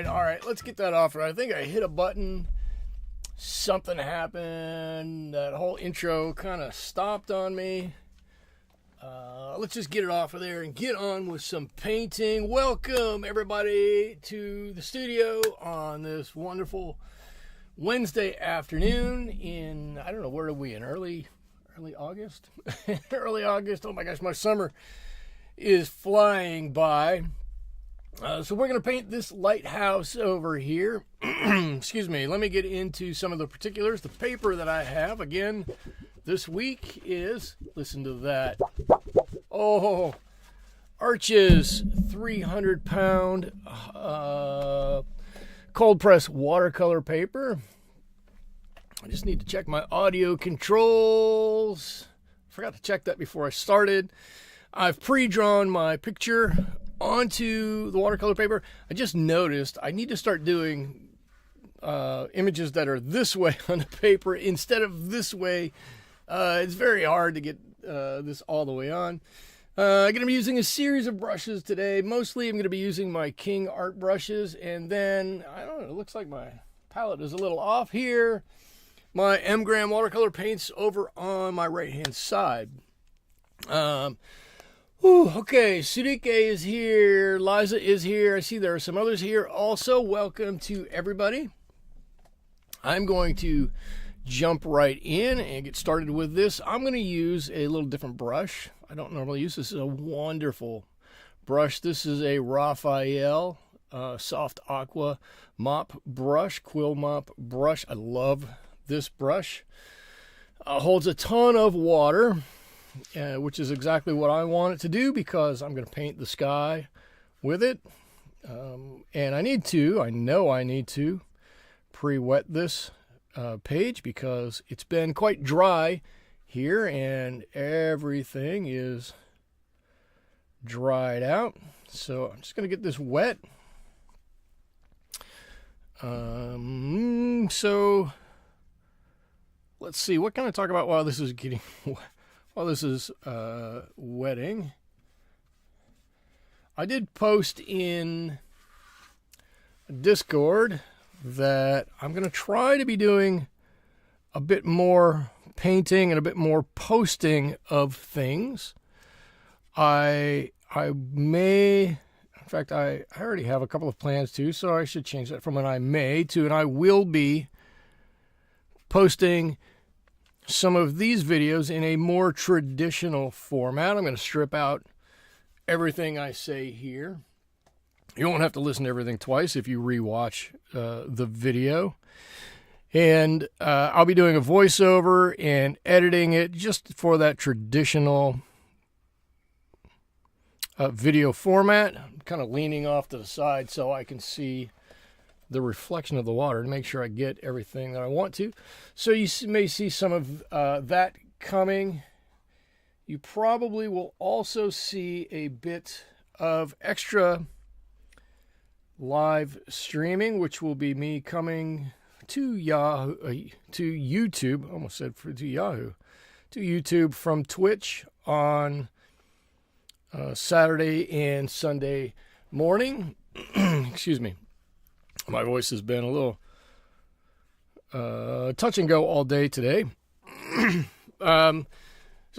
All right, let's get that off. I think I hit a button, something happened, that whole intro kind of stopped on me. Let's just get it off of there and get on with some painting. Welcome everybody to the studio on this wonderful Wednesday afternoon in, I don't know, where are we in, early August? Early August. Oh my gosh, my summer is flying by. So we're going to paint this lighthouse over here. Excuse me. Let me get into some of the particulars. The paper that I have, again, this week is, listen to that. Oh, Arches 300-pound cold press watercolor paper. I just need to check my audio controls. Forgot to check that before I started. I've pre-drawn my picture onto the watercolor paper. I just noticed I need to start doing images that are this way on the paper instead of this way. It's very hard to get this all the way on. I'm going to be using a series of brushes today. Mostly I'm going to be using my King art brushes, and then, I don't know, it looks like my palette is a little off here. My M. Graham watercolor paints over on my right hand side. Okay, Sudike is here, Liza is here. I see there are some others here also. Welcome to everybody. I'm going to jump right in and get started with this. I'm going to use a little different brush. I don't normally use this. This is a wonderful brush. This is a Raphael soft aqua mop brush, quill mop brush. I love this brush. Holds a ton of water. Which is exactly what I want it to do because I'm going to paint the sky with it. And I know I need to pre-wet this page because it's been quite dry here and everything is dried out. So I'm just going to get this wet. So let's see, what can I talk about while this is getting wet? While this is wetting, I did post in Discord that I'm going to try to be doing a bit more painting and a bit more posting of things. I may, in fact, I already have a couple of plans too, so I should change that from an I may to an I will be posting some of these videos in a more traditional format. I'm going to strip out everything I say here. You won't have to listen to everything twice if you rewatch the video. And I'll be doing a voiceover and editing it just for that traditional video format. I'm kind of leaning off to the side so I can see the reflection of the water to make sure I get everything that I want to. So you may see some of that coming. You probably will also see a bit of extra live streaming, which will be me coming to YouTube. I almost said to Yahoo, to YouTube from Twitch on Saturday and Sunday morning. Excuse me. My voice has been a little touch and go all day today. So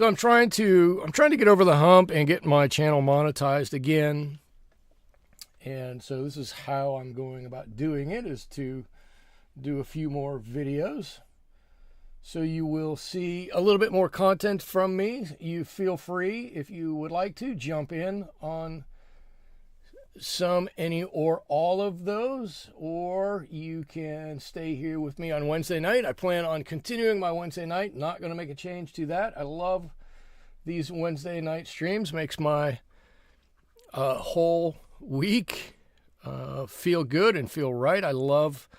I'm trying to get over the hump and get my channel monetized again. And so this is how I'm going about doing it, is to do a few more videos. So you will see a little bit more content from me. You feel free, if you would like to, jump in on some, any, or all of those, or you can stay here with me on Wednesday night. I plan on continuing my Wednesday night, not going to make a change to that. I love these Wednesday night streams. Makes my whole week feel good and feel right. I love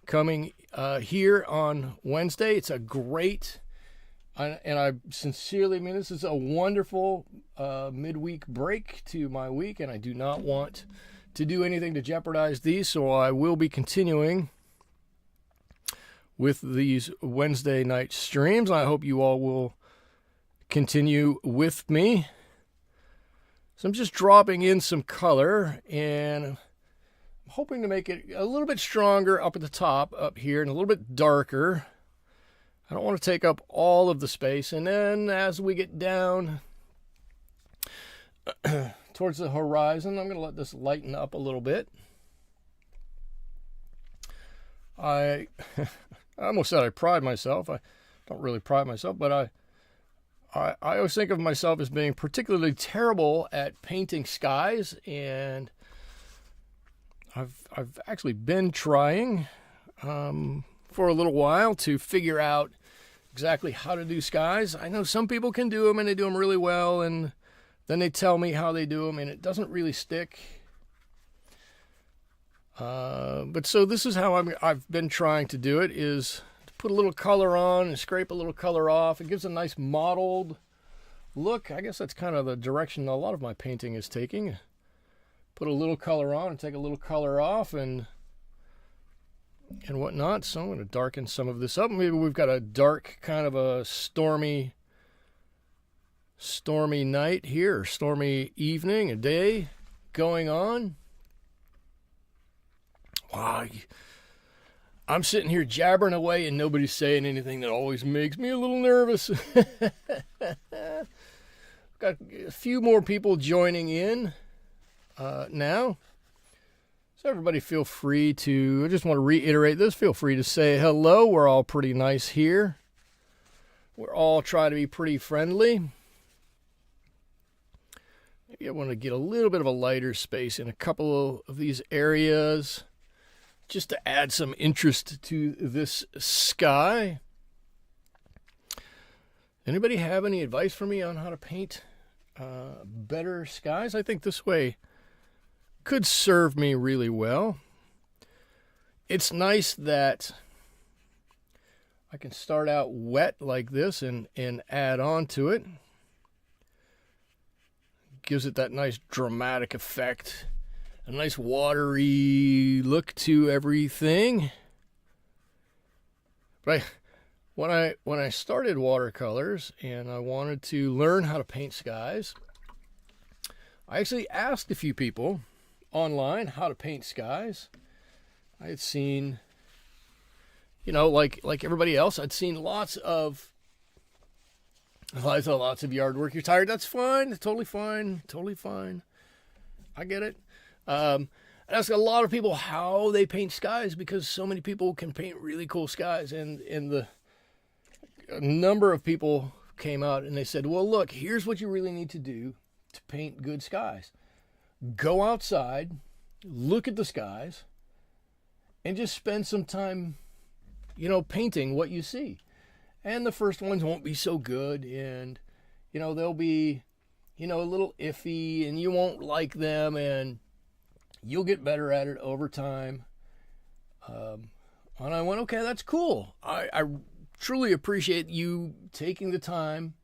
coming here on Wednesday. It's a great, and I sincerely mean this, is a wonderful midweek break to my week, and I do not want to do anything to jeopardize these, so I will be continuing with these Wednesday night streams. I hope you all will continue with me. So I'm just dropping in some color, and I'm hoping to make it a little bit stronger up at the top up here and a little bit darker. I don't want to take up all of the space. And then as we get down towards the horizon, I'm going to let this lighten up a little bit. I almost said I pride myself. I don't really pride myself, but I always think of myself as being particularly terrible at painting skies, and I've actually been trying for a little while to figure out exactly how to do skies. I know some people can do them and they do them really well, and then they tell me how they do them and it doesn't really stick. But so this is how I've been trying to do it, is to put a little color on and scrape a little color off. It gives a nice mottled look. I guess that's kind of the direction a lot of my painting is taking. Put a little color on and take a little color off and whatnot. So I'm going to darken some of this up. Maybe we've got a dark, kind of a stormy night here, or stormy evening, a day going on. Wow, I'm sitting here jabbering away and nobody's saying anything. That always makes me a little nervous. Got a few more people joining in now. So everybody feel free to, I just want to reiterate this, feel free to say hello. We're all pretty nice here. We're all trying to be pretty friendly. Maybe I want to get a little bit of a lighter space in a couple of these areas, just to add some interest to this sky. Anybody have any advice for me on how to paint better skies? I think this way could serve me really well. It's nice that I can start out wet like this and add on to it. Gives it that nice dramatic effect, a nice watery look to everything. But when I started watercolors and I wanted to learn how to paint skies, I actually asked a few people online how to paint skies. I had seen, like everybody else, I'd seen lots of yard work. You're tired? That's fine. Totally fine. I get it. I ask a lot of people how they paint skies, because so many people can paint really cool skies, and a number of people came out and they said, well, look, here's what you really need to do to paint good skies. Go outside, look at the skies, and just spend some time, painting what you see. And the first ones won't be so good, and, they'll be, a little iffy, and you won't like them, and you'll get better at it over time. And I went, okay, that's cool. I truly appreciate you taking the time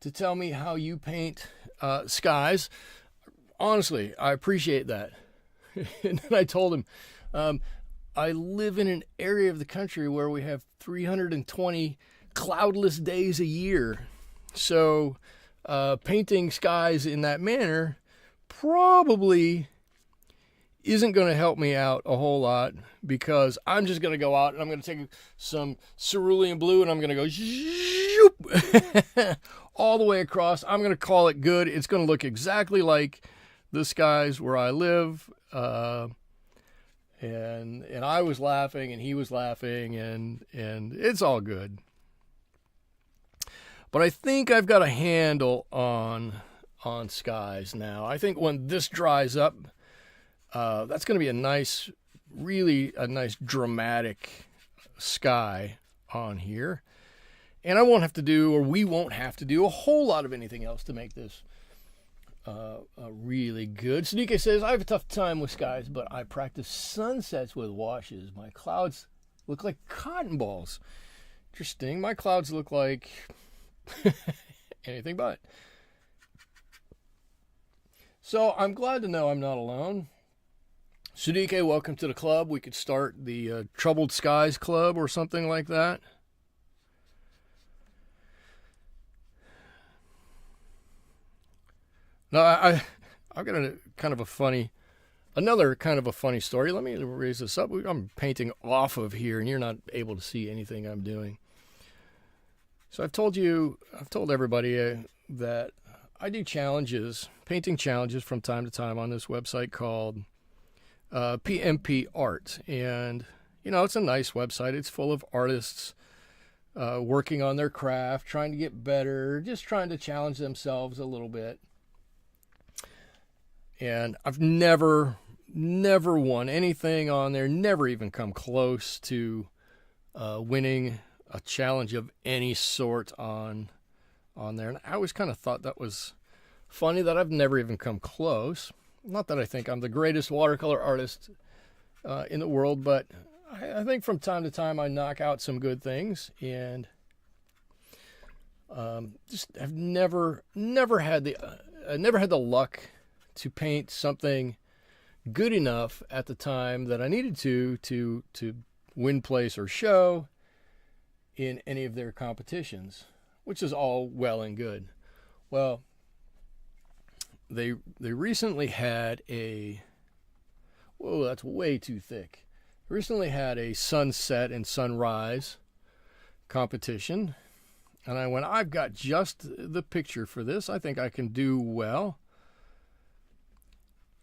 to tell me how you paint skies. Honestly, I appreciate that. And then I told him, I live in an area of the country where we have 320 cloudless days a year. So painting skies in that manner probably isn't going to help me out a whole lot, because I'm just going to go out and I'm going to take some cerulean blue and I'm going to go zoop, all the way across. I'm going to call it good. It's going to look exactly like the skies where I live. And I was laughing and he was laughing, and it's all good. But I think I've got a handle on skies now. I think when this dries up, that's going to be a nice, really a nice dramatic sky on here. And I won't have to do, or we won't have to do, a whole lot of anything else to make this really good. Sneaker says, I have a tough time with skies, but I practice sunsets with washes. My clouds look like cotton balls. Interesting. My clouds look like anything but. So I'm glad to know I'm not alone. Sudike, welcome to the club. We could start the Troubled Skies Club or something like that. Now, I've got another kind of a funny story. Let me raise this up. I'm painting off of here, and you're not able to see anything I'm doing. So I've told everybody that I do challenges, painting challenges from time to time on this website called PMP Art. And, it's a nice website. It's full of artists working on their craft, trying to get better, just trying to challenge themselves a little bit. And I've never won anything on there, never even come close to winning a challenge of any sort on there. And I always kind of thought that was funny that I've never even come close. Not that I think I'm the greatest watercolor artist in the world, but I think from time to time I knock out some good things, and just have never had the luck to paint something good enough at the time that I needed to win, place, or show in any of their competitions, which is all well and good. Well, they recently had that's way too thick. Recently had a sunset and sunrise competition, and I went, I've got just the picture for this. I think I can do well.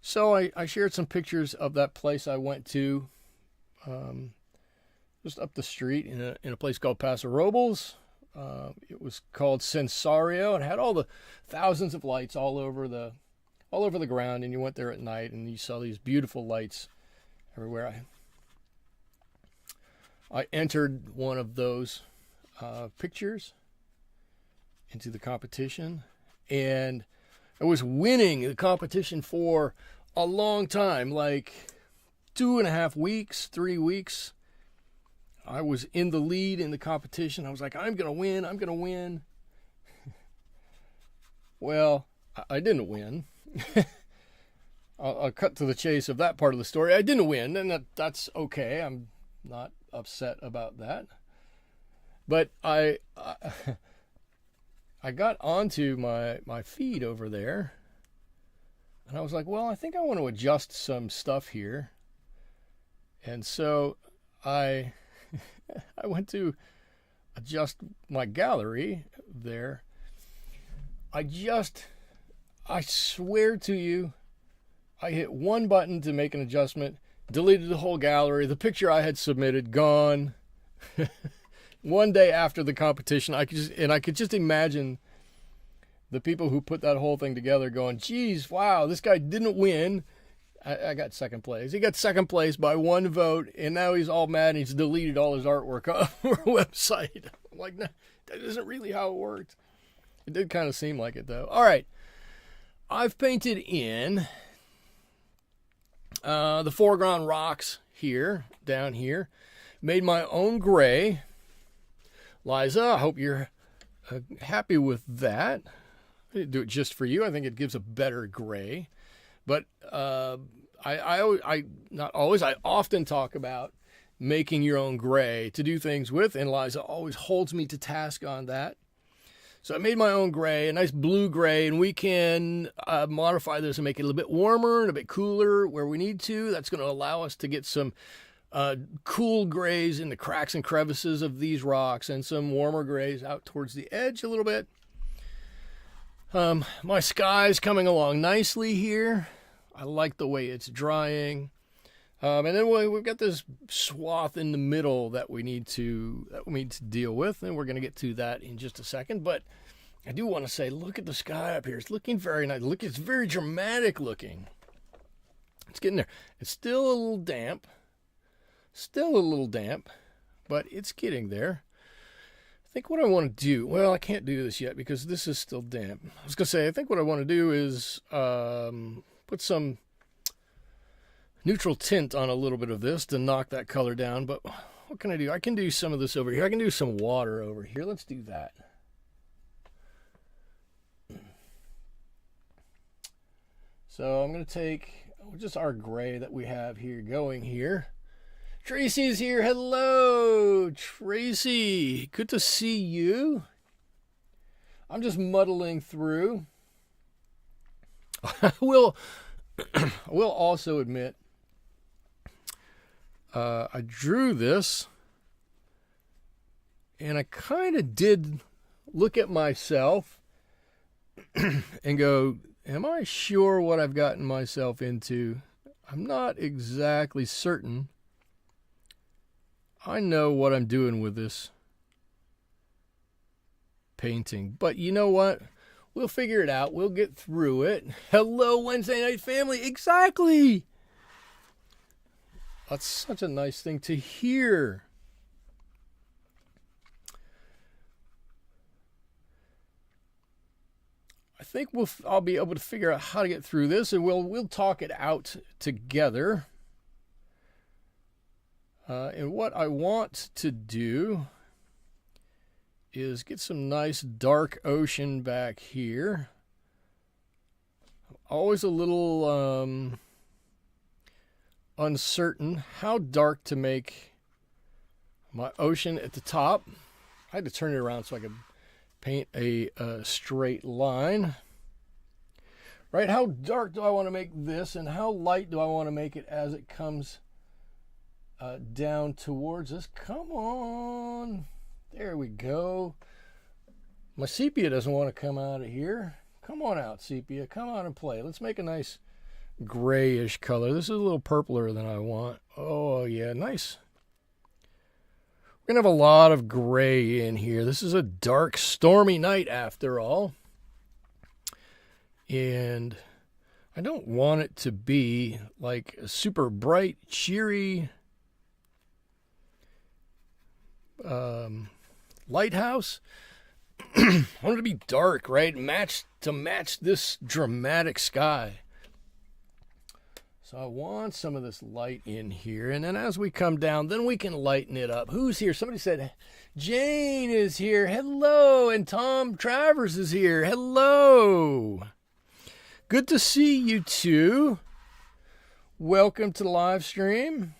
So I shared some pictures of that place I went to, just up the street in a place called Paso Robles. It was called Sensario, and had all the thousands of lights all over the ground. And you went there at night, and you saw these beautiful lights everywhere. I entered one of those pictures into the competition, and I was winning the competition for a long time, like 2.5 weeks, 3 weeks. I was in the lead in the competition. I was like, I'm going to win. Well, I didn't win. I'll cut to the chase of that part of the story. I didn't win, and that's okay. I'm not upset about that. But I got onto my feed over there, and I was like, well, I think I want to adjust some stuff here. And so I went to adjust my gallery there. I swear to you, I hit one button to make an adjustment, deleted the whole gallery. The picture I had submitted, gone. One day after the competition, I could just imagine the people who put that whole thing together going, geez, wow, this guy didn't win. I got second place. He got second place by one vote, and now he's all mad and he's deleted all his artwork off our website. I'm like, no, that isn't really how it worked. It did kind of seem like it, though. All right. I've painted in the foreground rocks here, down here. Made my own gray. Liza, I hope you're happy with that. I didn't do it just for you. I think it gives a better gray. But I not always, I often talk about making your own gray to do things with, and Liza always holds me to task on that. So I made my own gray, a nice blue gray, and we can modify this and make it a little bit warmer and a bit cooler where we need to. That's going to allow us to get some cool grays in the cracks and crevices of these rocks and some warmer grays out towards the edge a little bit. My sky's coming along nicely here. I like the way it's drying. And then we've got this swath in the middle that we need to deal with, and we're going to get to that in just a second. But I do want to say, look at the sky up here. It's looking very nice. Look, it's very dramatic looking. It's getting there. It's still a little damp. But it's getting there. I think what I want to do, well, I can't do this yet because this is still damp. I was going to say, I think what I want to do is put some neutral tint on a little bit of this to knock that color down. But what can I do? I can do some of this over here. I can do some water over here. Let's do that. So I'm going to take just our gray that we have here going here. Tracy's here. Hello, Tracy. Good to see you. I'm just muddling through. I will also admit, I drew this, and I kind of did look at myself and go, am I sure what I've gotten myself into? I'm not exactly certain. I know what I'm doing with this painting, but you know what? We'll figure it out. We'll get through it. Hello, Wednesday night family. Exactly. That's such a nice thing to hear. I think I'll be able to figure out how to get through this, and we'll talk it out together. And what I want to do is get some nice dark ocean back here. Always a little uncertain how dark to make my ocean at the top. I had to turn it around so I could paint a straight line. Right, how dark do I want to make this, and how light do I want to make it as it comes down towards us? Come on. There we go. My sepia doesn't want to come out of here. Come on out, sepia. Come out and play. Let's make a nice grayish color. This is a little purpler than I want. Oh, yeah, nice. We're going to have a lot of gray in here. This is a dark, stormy night after all. And I don't want it to be like a super bright, cheery lighthouse. I want it to be dark, right? To match this dramatic sky. So I want some of this light in here. And then as we come down, then we can lighten it up. Who's here? Somebody said Jane is here. Hello. And Tom Travers is here. Hello. Good to see you too. Welcome to the live stream.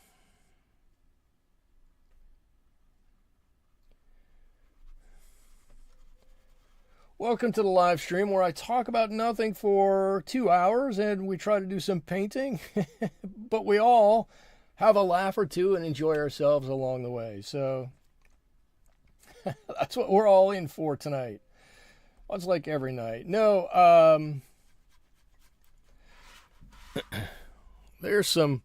Welcome to the live stream where I talk about nothing for 2 hours and we try to do some painting, but we all have a laugh or two and enjoy ourselves along the way. So that's what we're all in for tonight. Well, it's like every night. No, there's some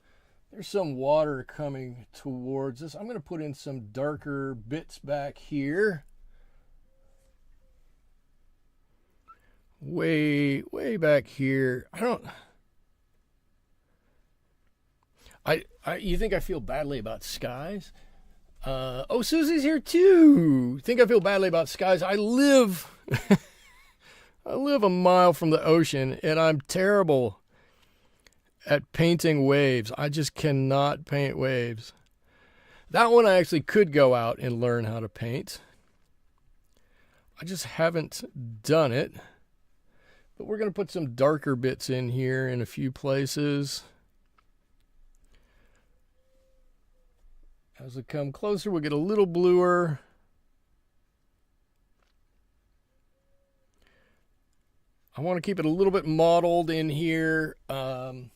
water coming towards us. I'm going to put in some darker bits back here. Way back here. You think I feel badly about skies? Oh, Susie's here too. Think I feel badly about skies? I live a mile from the ocean, and I'm terrible at painting waves. I just cannot paint waves. That one I actually could go out and learn how to paint. I just haven't done it. But we're going to put some darker bits in here in a few places. As we come closer, we'll get a little bluer. I want to keep it a little bit mottled in here, and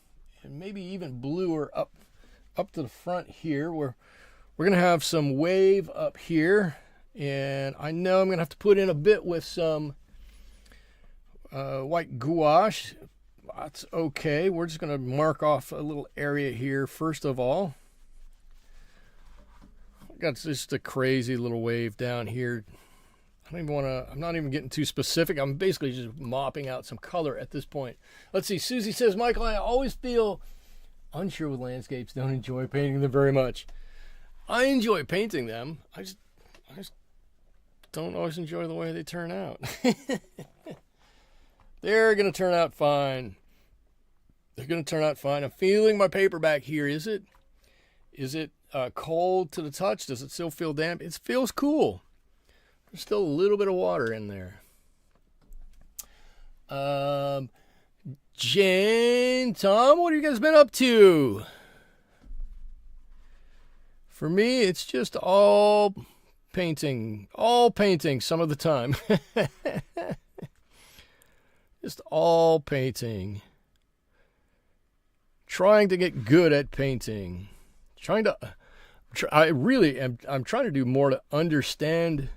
maybe even bluer up to the front here. We're going to have some wave up here, and I know I'm going to have to put in a bit with some white gouache. That's okay. We're just going to mark off a little area here first of all. Got just a crazy little wave down here. I'm not even getting too specific. I'm basically just mopping out some color at this point. Let's see. Susie says, Michael, I always feel unsure with landscapes. Don't enjoy painting them very much. I enjoy painting them. I just don't always enjoy the way they turn out. They're going to turn out fine. They're going to turn out fine. I'm feeling my paper back here. Is it cold to the touch? Does it still feel damp? It feels cool. There's still a little bit of water in there. Jane, Tom, what have you guys been up to? For me, it's just all painting some of the time. Just all painting. Trying to get good at painting. I'm trying to do more to understand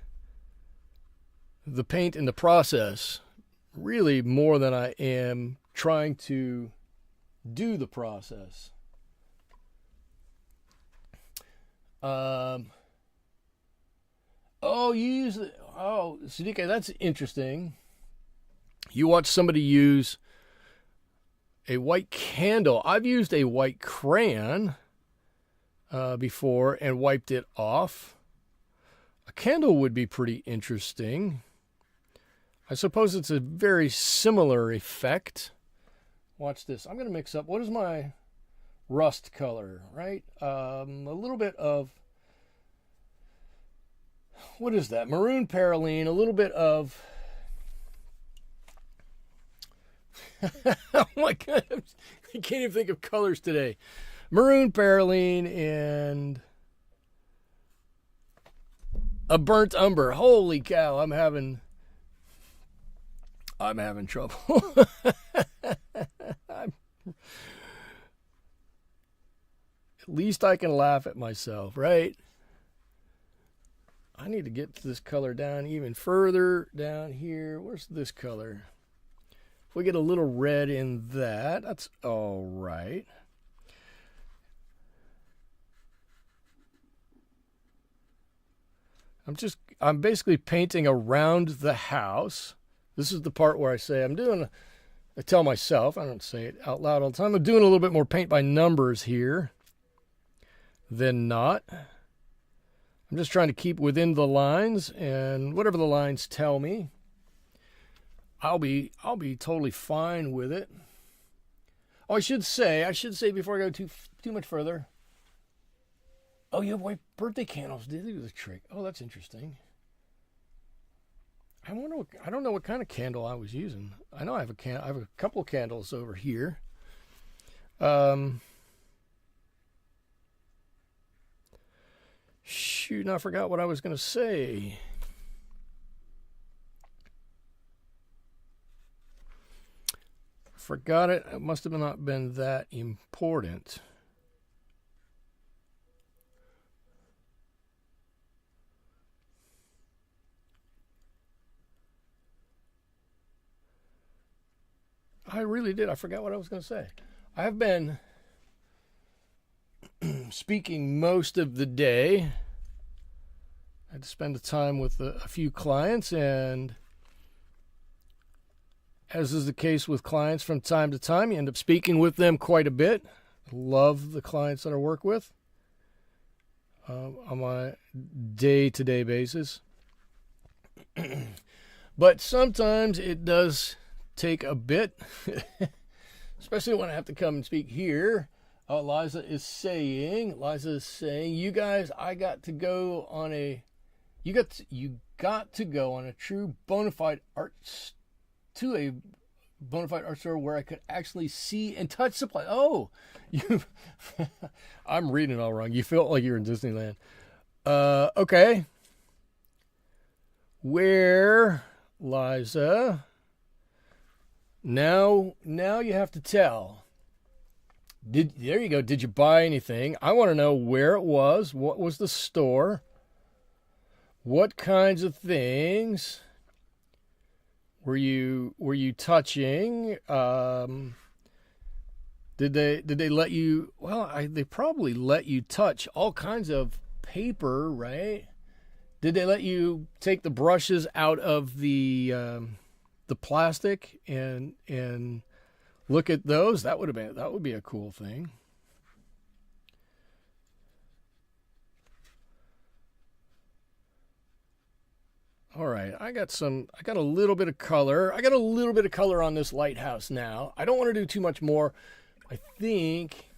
the paint in the process, really more than I am trying to do the process. Siddiqui, that's interesting. You watch somebody use a white candle. I've used a white crayon before and wiped it off. A candle would be pretty interesting. I suppose it's a very similar effect. Watch this. I'm going to mix up. What is my rust color, right? A little bit of, what is that? Maroon Perylene, a little bit of, oh my God, I can't even think of colors today. Maroon Perylene and a burnt umber. Holy cow, I'm having trouble. At least I can laugh at myself, right? I need to get this color down even further down here. Where's this color? If we get a little red in that, that's all right. I'm basically painting around the house. This is the part where I say I tell myself, I don't say it out loud all the time, I'm doing a little bit more paint by numbers here than not. I'm just trying to keep within the lines, and whatever the lines tell me, I'll be totally fine with it. Oh, I should say before I go too much further. Oh, you have white birthday candles. Did they do the trick? Oh, that's interesting. I don't know what kind of candle I was using. I know I have a couple of candles over here. Shoot, I forgot what I was going to say. Forgot it. It must have not been that important. I really did. I forgot what I was going to say. I have been speaking most of the day. I had to spend the time with a few clients, and as is the case with clients from time to time, you end up speaking with them quite a bit. Love the clients that I work with on my day-to-day basis. But sometimes it does take a bit, especially when I have to come and speak here. Liza is saying, you guys, you got to go on a true bona fide art to a bona fide art store where I could actually see and touch supplies. Oh, you. I'm reading it all wrong. You felt like you were in Disneyland. Okay. Where, Liza? Now you have to tell. There you go. Did you buy anything? I want to know where it was. What was the store? What kinds of things were you touching? Did they let you? Well, they probably let you touch all kinds of paper, right? Did they let you take the brushes out of the plastic and look at those? That would be a cool thing. All right, I got a little bit of color. I got a little bit of color on this lighthouse now. I don't want to do too much more. I think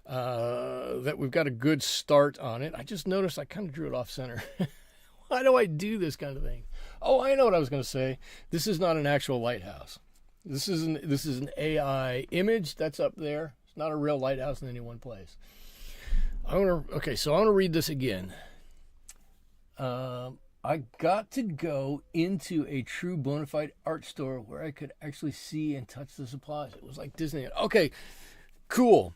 that we've got a good start on it. I just noticed I kind of drew it off center. Why do I do this kind of thing? Oh, I know what I was going to say. This is not an actual lighthouse. This is an AI image that's up there. It's not a real lighthouse in any one place. Okay, so I want to read this again. I got to go into a true bona fide art store where I could actually see and touch the supplies. It was like Disney. Okay, cool.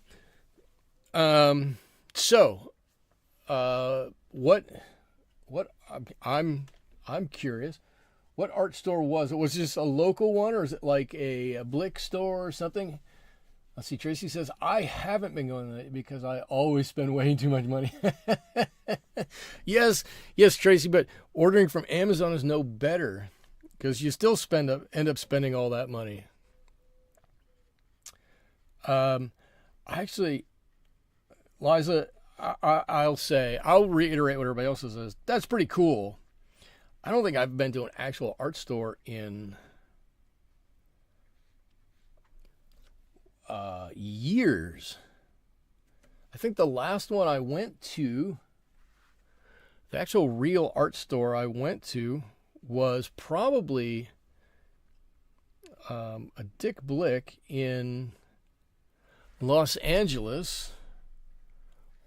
So, what I'm curious. What art store was it? Was it just a local one, or is it like a Blick store or something? Let's see. Tracy says, I haven't been going to it because I always spend way too much money. Yes, Tracy, but ordering from Amazon is no better because you still end up spending all that money. Actually, Liza, I'll reiterate what everybody else says. That's pretty cool. I don't think I've been to an actual art store in years. I think the last one I went to, the actual real art store I went to, was probably a Dick Blick in Los Angeles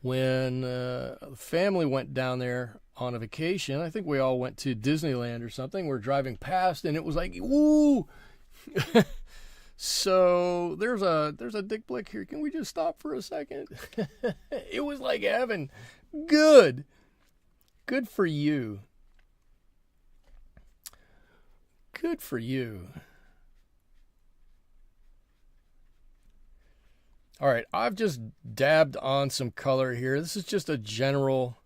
when the family went down there on a vacation. I think we all went to Disneyland or something. We're driving past and it was like, woo! So there's a Dick Blick here. Can we just stop for a second? It was like heaven. Good for you. Good for you. All right, I've just dabbed on some color here. This is just a general,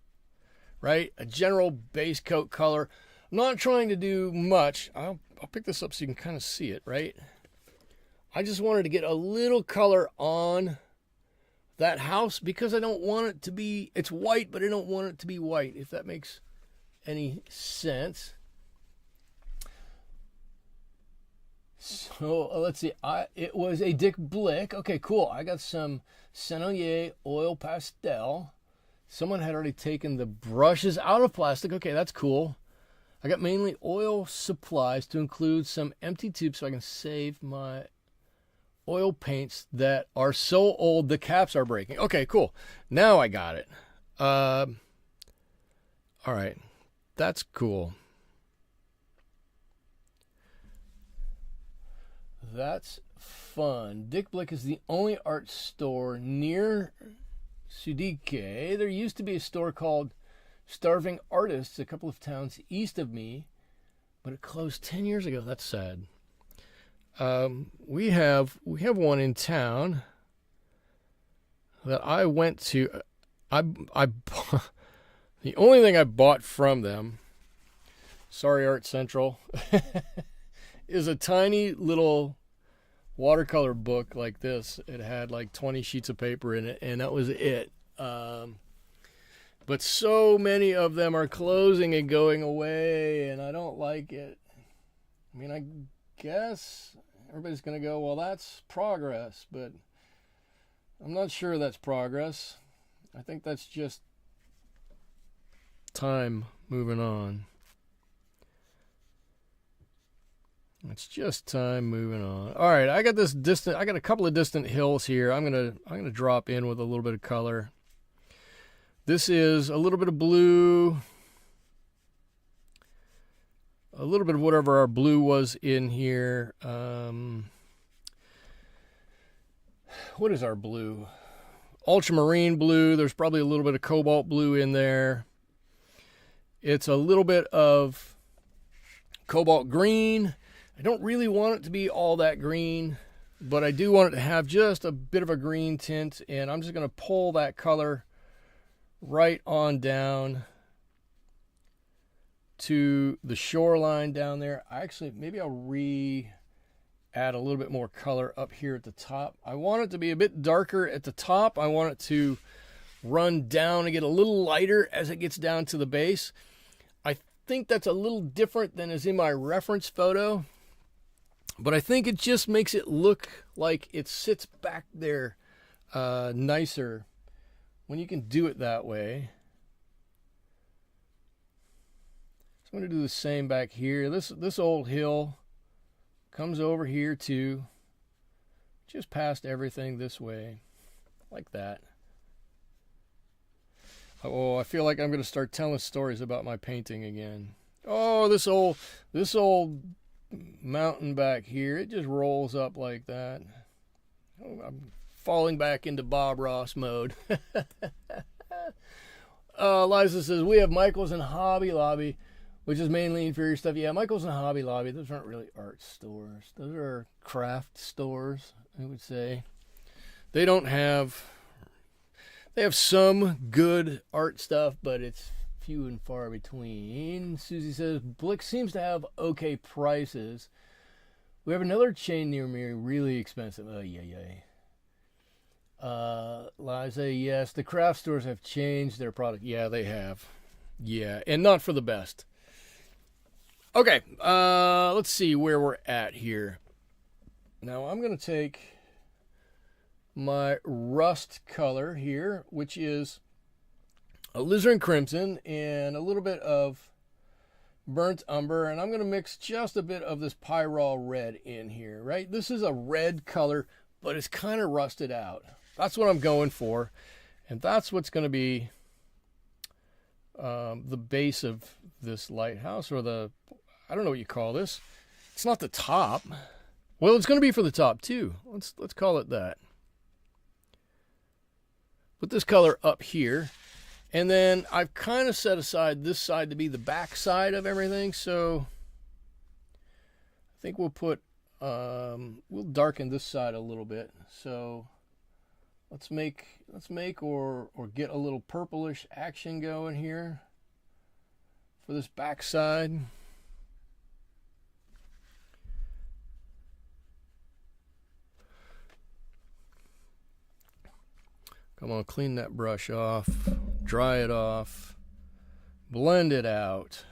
right? A general base coat color. I'm not trying to do much. I'll pick this up so you can kind of see it, right? I just wanted to get a little color on that house because I don't want it to be, it's white, but I don't want it to be white, if that makes any sense. So let's see, it was a Dick Blick. Okay, cool. I got some Sennelier oil pastel. Someone had already taken the brushes out of plastic. Okay, that's cool. I got mainly oil supplies to include some empty tubes so I can save my oil paints that are so old the caps are breaking. Okay, cool. Now I got it. All right. That's cool. That's fun. Dick Blick is the only art store near Sudike. There used to be a store called Starving Artists a couple of towns east of me, but it closed 10 years ago. That's sad. We have one in town that I went to. The only thing I bought from them, sorry Art Central, is a tiny little watercolor book like this. It had like 20 sheets of paper in it, and that was it. But so many of them are closing and going away, and I don't like it. I mean, I guess everybody's going to go, well, that's progress, but I'm not sure that's progress. I think that's just time moving on. It's just time moving on. All right, I got a couple of distant hills here. I'm gonna drop in with a little bit of color. This is a little bit of blue, a little bit of whatever our blue was in here. What is our blue? Ultramarine blue. There's probably a little bit of Cobalt blue in there. It's a little bit of Cobalt Green. I don't really want it to be all that green, but I do want it to have just a bit of a green tint, and I'm just going to pull that color right on down to the shoreline down there. Maybe I'll add a little bit more color up here at the top. I want it to be a bit darker at the top. I want it to run down and get a little lighter as it gets down to the base. I think that's a little different than is in my reference photo, but I think it just makes it look like it sits back there nicer when you can do it that way. So I'm going to do the same back here. This old hill comes over here too, just past everything this way, like that. Oh, I feel like I'm going to start telling stories about my painting again. Oh, this old mountain back here, it just rolls up like that. Oh, I'm falling back into Bob Ross mode. Liza says, we have Michael's and Hobby Lobby, which is mainly inferior stuff. Yeah, Michael's and Hobby Lobby, those aren't really art stores. Those are craft stores, I would say. They have some good art stuff, but it's few and far between. Susie says, Blick seems to have okay prices. We have another chain near me, really expensive. Oh, yeah. Liza, yes, the craft stores have changed their product. Yeah, they have. Yeah, and not for the best. Okay, let's see where we're at here. Now I'm going to take my rust color here, which is alizarin crimson and a little bit of burnt umber, and I'm going to mix just a bit of this Pyrrol Red in here, right? This is a red color, but it's kind of rusted out. That's what I'm going for, and that's what's going to be the base of this lighthouse, or I don't know what you call this. It's not the top. Well, it's going to be for the top too. Let's call it that. Put this color up here, and then I've kind of set aside this side to be the back side of everything. So I think we'll we'll darken this side a little bit. So let's make or get a little purplish action going here for this back side. Come on, clean that brush off, dry it off, blend it out.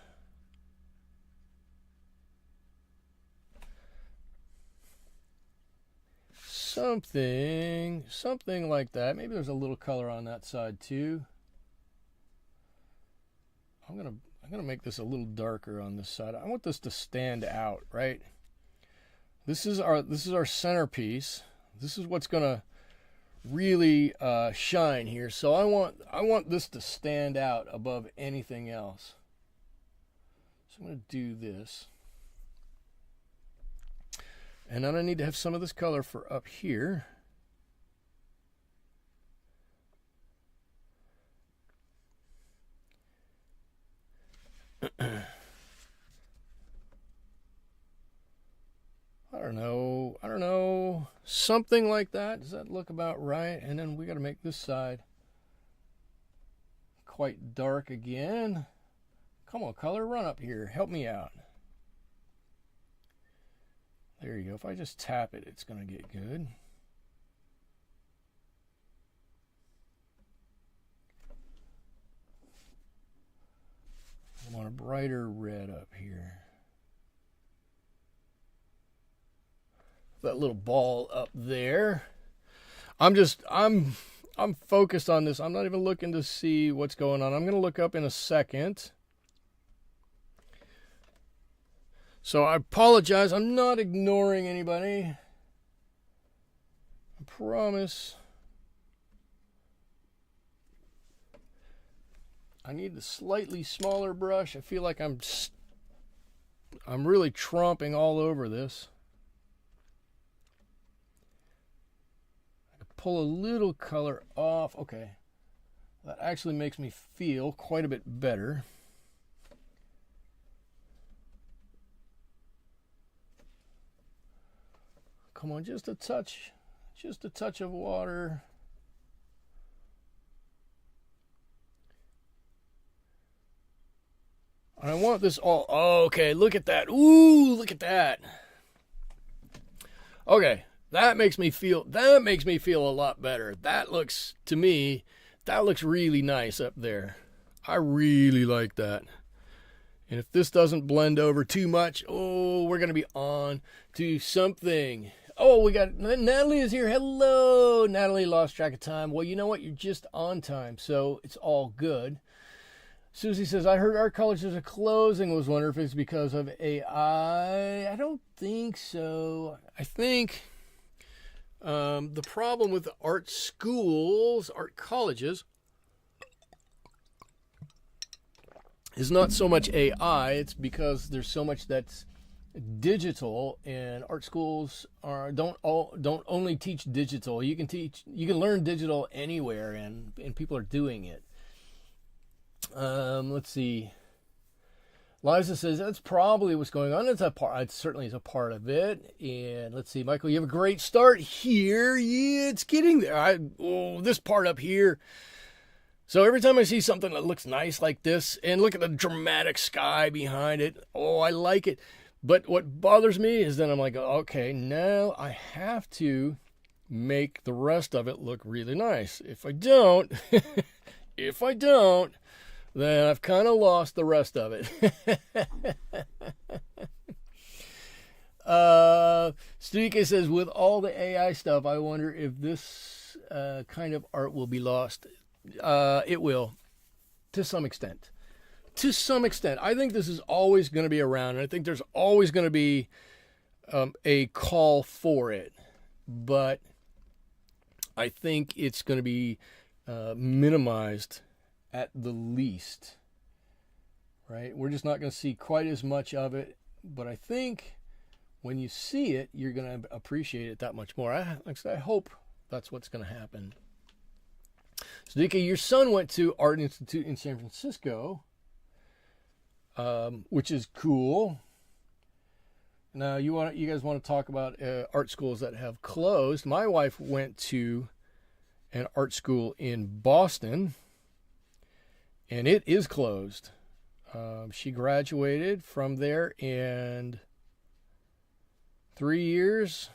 Something like that. Maybe there's a little color on that side too. I'm gonna make this a little darker on this side. I want this to stand out, right? This is our centerpiece. This is what's gonna really shine here. So I want this to stand out above anything else. So I'm going to do this, and then I need to have some of this color for up here. I don't know, something like that. Does that look about right? And then we got to make this side quite dark again. Come on, color, run up here. Help me out. There you go. If I just tap it, it's going to get good. I want a brighter red up here. That little ball up there. I'm focused on this. I'm not even looking to see what's going on. I'm going to look up in a second. So I apologize. I'm not ignoring anybody. I promise. I need a slightly smaller brush. I feel like I'm really tromping all over this. I can pull a little color off. Okay. That actually makes me feel quite a bit better. Come on, just a touch of water. I want this all, oh, okay, look at that. Ooh, look at that. Okay, that makes me feel a lot better. That looks, to me, that looks really nice up there. I really like that. And if this doesn't blend over too much, oh, we're going to be on to something. Oh, we got Natalie is here. Hello. Natalie lost track of time. Well, you know what? You're just on time, so it's all good. Susie says, I heard Art Colors is closing. Was wondering if it's because of AI. I don't think so. I think the problem with the art schools, art colleges, is not so much AI. It's because there's so much that's digital, and art schools don't only teach digital. You can learn digital anywhere, and people are doing it. Let's see. Liza says that's probably what's going on. It certainly is a part of it. And let's see, Michael, you have a great start here. Yeah, it's getting there. This part up here. So every time I see something that looks nice like this, and look at the dramatic sky behind it, oh, I like it. But what bothers me is that I'm like, okay, now I have to make the rest of it look really nice. If I don't, then I've kind of lost the rest of it. Stuike says, with all the AI stuff, I wonder if this kind of art will be lost. It will, to some extent. To some extent. I think this is always going to be around, and I think there's always going to be a call for it. But I think it's going to be minimized at the least, right? We're just not going to see quite as much of it, but I think when you see it, you're going to appreciate it that much more. I hope that's what's going to happen. So, DK, your son went to Art Institute in San Francisco, which is cool. Now, you guys want to talk about art schools that have closed. My wife went to an art school in Boston, and it is closed. She graduated from there, and 3 years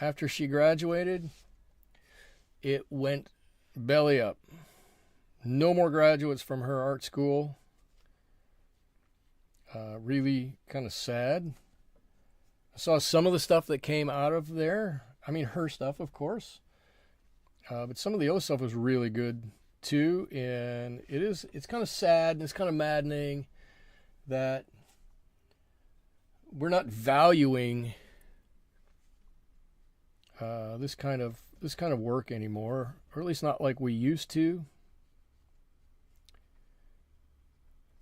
after she graduated, it went belly up. No more graduates from her art school. Really kind of sad. I saw some of the stuff that came out of there. I mean, her stuff, of course. But some of the other stuff was really good too, and it's kind of sad and it's kind of maddening that we're not valuing this kind of work anymore, or at least not like we used to.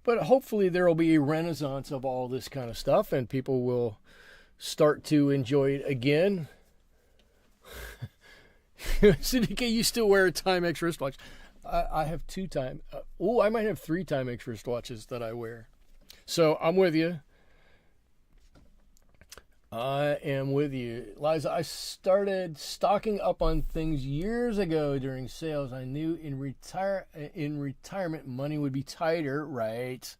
But hopefully there will be a renaissance of all this kind of stuff, and people will start to enjoy it again. CDK, you still wear a Timex wristwatch? I have I might have 3 Timex wristwatches that I wear. So I'm with you. I am with you. Liza, I started stocking up on things years ago during sales. I knew in retirement money would be tighter, right?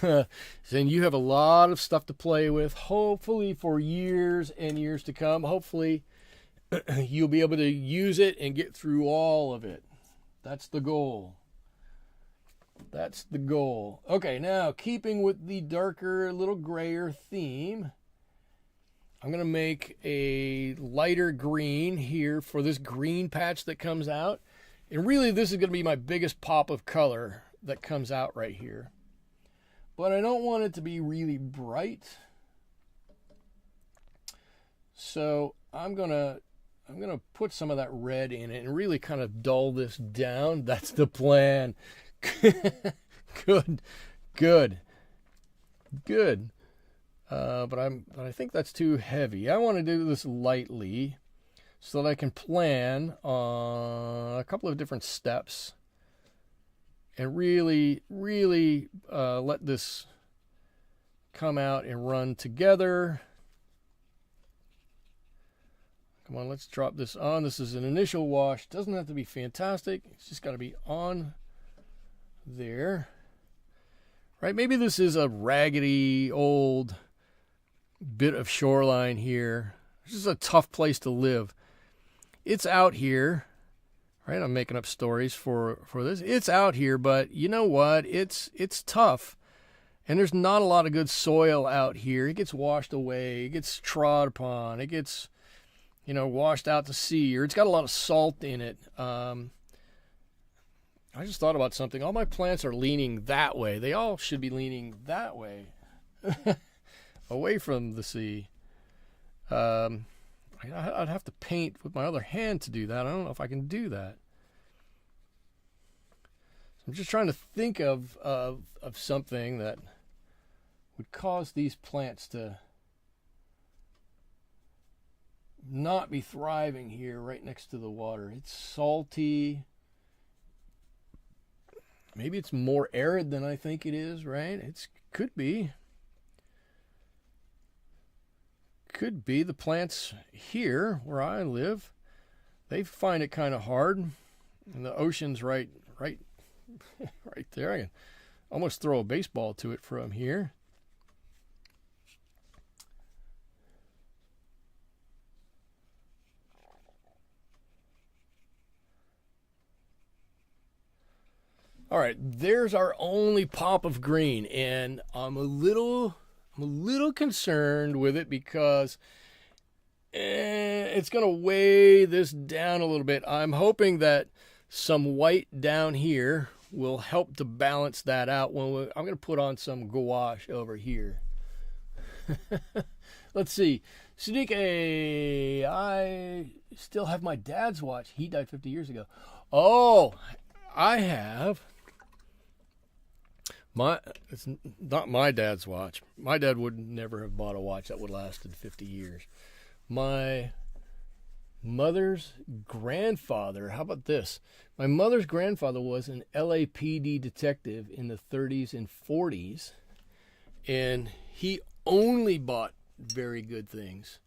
Then you have a lot of stuff to play with, hopefully for years and years to come. Hopefully you'll be able to use it and get through all of it. That's the goal. That's the goal. Okay, now keeping with the darker, little grayer theme, I'm going to make a lighter green here for this green patch that comes out. And really, this is going to be my biggest pop of color that comes out right here. but I don't want it to be really bright. So I'm gonna put some of that red in it and really kind of dull this down. That's the plan. Good. But I think that's too heavy. I want to do this lightly so that I can plan on a couple of different steps and really let this come out and run together. Come on, let's drop this on. This is an initial wash. Doesn't have to be fantastic. It's just got to be on there. Right? Maybe this is a raggedy old bit of shoreline here. This is a tough place to live. It's out here. Right? I'm making up stories for this. It's out here, but you know what? It's tough. And there's not a lot of good soil out here. It gets washed away. It gets trod upon. It gets, washed out to sea, or it's got a lot of salt in it. I just thought about something. All my plants are leaning that way. They all should be leaning that way, away from the sea. I'd have to paint with my other hand to do that. I don't know if I can do that. So I'm just trying to think of something that would cause these plants to not be thriving here right next to the water. It's salty. Maybe it's more arid than I think it is, right? It could be. Could be. The plants here where I live, they find it kind of hard. And the ocean's right there. I can almost throw a baseball to it from here. All right, there's our only pop of green, and I'm a little concerned with it because it's going to weigh this down a little bit. I'm hoping that some white down here will help to balance that out. I'm going to put on some gouache over here. Let's see. Sadiq, I still have my dad's watch. He died 50 years ago. Oh, I have. It's not my dad's watch. My dad would never have bought a watch that would have lasted 50 years. My mother's grandfather, how about this? My mother's grandfather was an LAPD detective in the 30s and 40s, and he only bought very good things.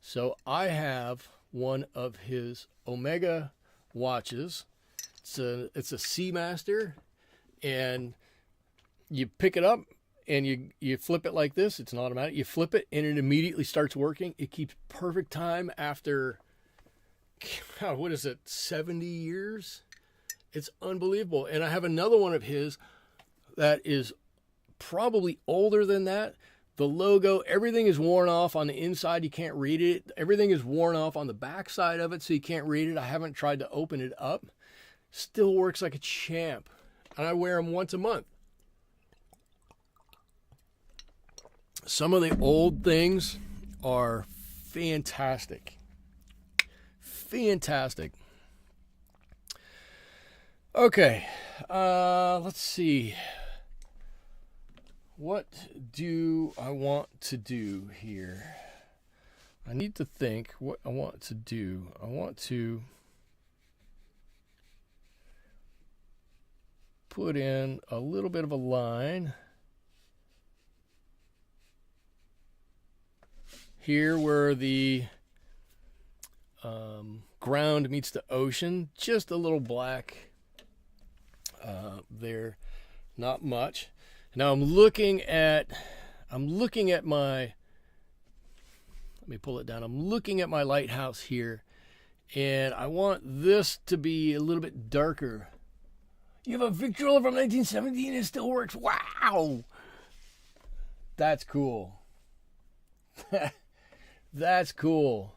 So I have one of his Omega watches. It's a Seamaster, and you pick it up and you flip it like this. It's an automatic. You flip it and it immediately starts working. It keeps perfect time after, God, what is it, 70 years? It's unbelievable. And I have another one of his that is probably older than that. The logo, everything is worn off on the inside. You can't read it. Everything is worn off on the back side of it, so you can't read it. I haven't tried to open it up. Still works like a champ. And I wear them once a month. Some of the old things are fantastic. Fantastic. Okay, let's see. What do I want to do here? I need to think what I want to do. I want to put in a little bit of a line here where the ground meets the ocean. Just a little black there, not much. Now I'm looking at my, let me pull it down. I'm looking at my lighthouse here, and I want this to be a little bit darker. You have a Victrola from 1917 and it still works. Wow! That's cool. That's cool.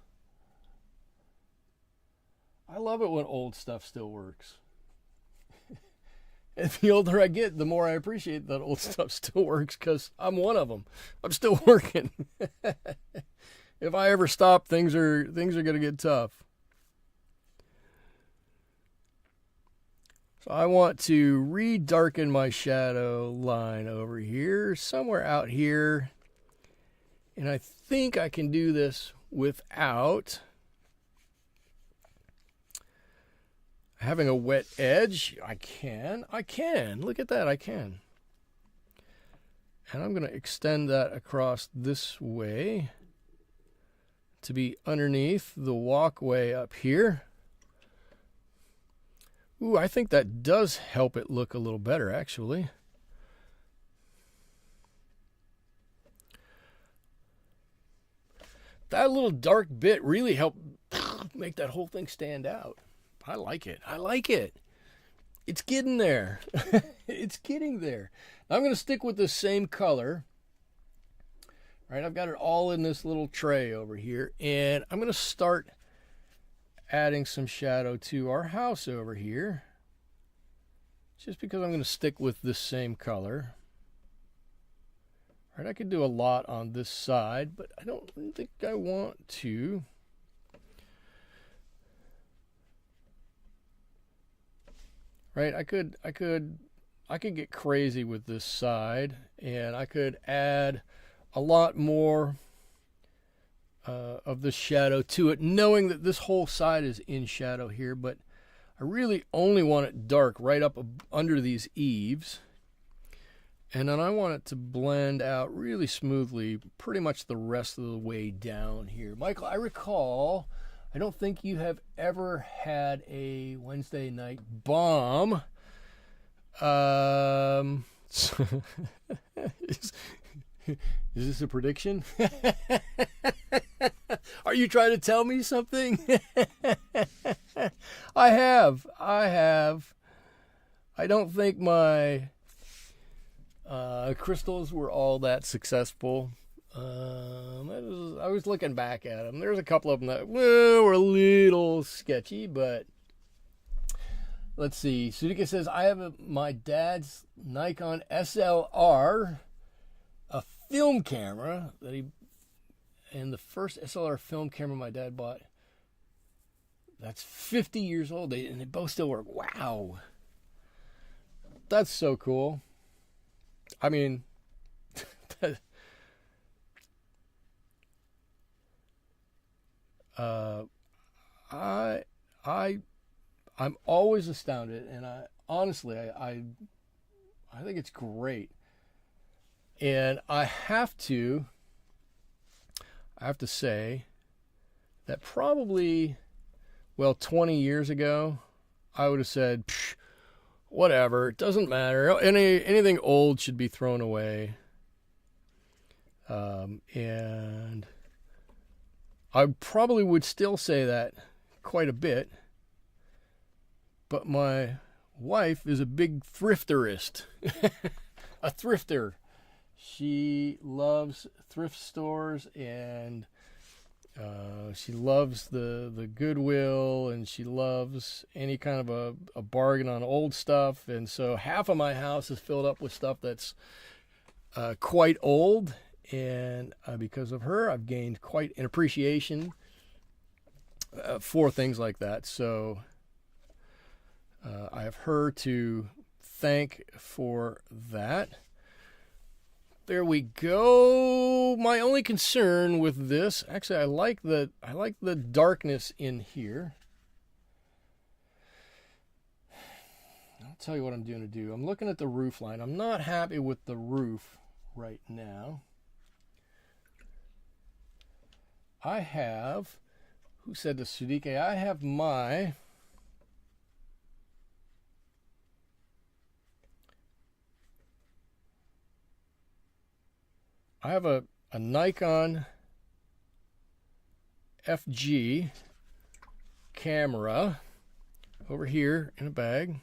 I love it when old stuff still works. And the older I get, the more I appreciate that old stuff still works, because I'm one of them. I'm still working. If I ever stop, things are going to get tough. So I want to re-darken my shadow line over here, somewhere out here. And I think I can do this without having a wet edge. I can. Look at that, I can. And I'm going to extend that across this way to be underneath the walkway up here. Ooh, I think that does help it look a little better, actually. That little dark bit really helped make that whole thing stand out. I like it. I like it. It's getting there. It's getting there. I'm going to stick with the same color. All right, I've got it all in this little tray over here. And I'm going to start adding some shadow to our house over here. Just because I'm going to stick with this same color. All right, I could do a lot on this side, but I don't think I want to. Right, I could get crazy with this side, and I could add a lot more of the shadow to it, knowing that this whole side is in shadow here, but I really only want it dark right up under these eaves. And then I want it to blend out really smoothly pretty much the rest of the way down here. Michael, I recall, I don't think you have ever had a Wednesday night bomb. Is this a prediction? Are you trying to tell me something? I have. I don't think my crystals were all that successful. I was looking back at them. There's a couple of them that were a little sketchy, but let's see. Sudika says, I have my dad's Nikon SLR, a film camera and the first SLR film camera my dad bought. That's 50 years old, and they both still work. Wow. That's so cool. I mean, I'm always astounded, and I honestly think it's great. And I have to say that probably, 20 years ago, I would have said, whatever, it doesn't matter. Anything old should be thrown away. And I probably would still say that quite a bit. But my wife is a big thrifterist. A thrifter. She loves thrift stores, and she loves the Goodwill, and she loves any kind of a bargain on old stuff. And so half of my house is filled up with stuff that's quite old. And because of her, I've gained quite an appreciation for things like that. So I have her to thank for that. There we go. My only concern with this, actually, I like the darkness in here. I'll tell you what I'm going to do. I'm looking at the roof line. I'm not happy with the roof right now. I have, who said to Sudike, I have a Nikon FG camera over here in a bag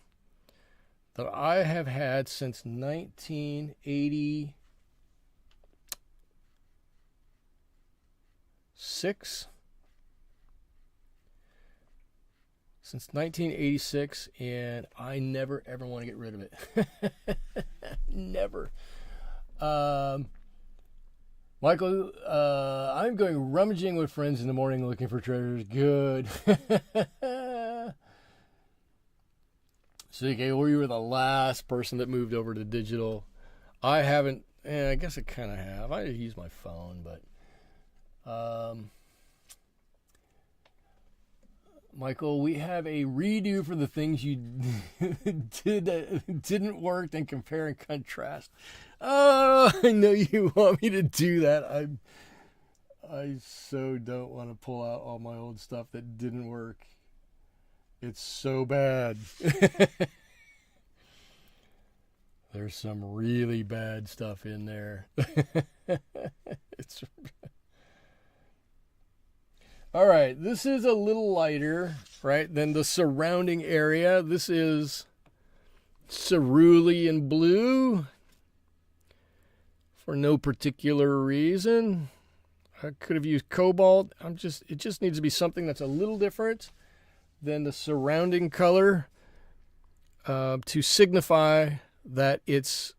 that I have had since 1986. since 1986, and I never ever want to get rid of it. Never. Michael, I'm going rummaging with friends in the morning looking for treasures. Good. So, okay, well, you were the last person that moved over to digital. I haven't. I guess I kind of have. I use my phone, but Michael, we have a redo for the things you did that didn't work, and compare and contrast. Oh, I know you want me to do that. I so don't want to pull out all my old stuff that didn't work. It's so bad. There's some really bad stuff in there. All right, this is a little lighter, right, than the surrounding area. This is Cerulean Blue for no particular reason. I could have used Cobalt. It just needs to be something that's a little different than the surrounding color to signify that it's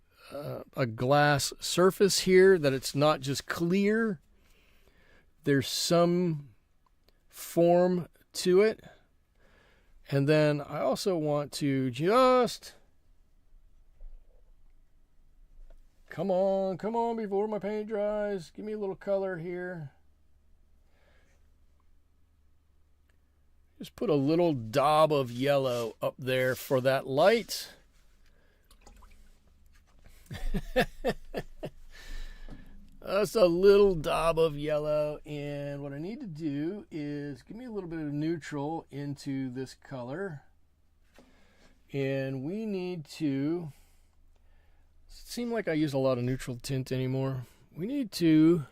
a glass surface here, that it's not just clear. There's some form to it. And then I also want to just come on before my paint dries. Give me a little color here. Just put a little daub of yellow up there for that light. Just a little daub of yellow, and what I need to do is give me a little bit of neutral into this color, and we need to, does it seem like I use a lot of neutral tint anymore? We need to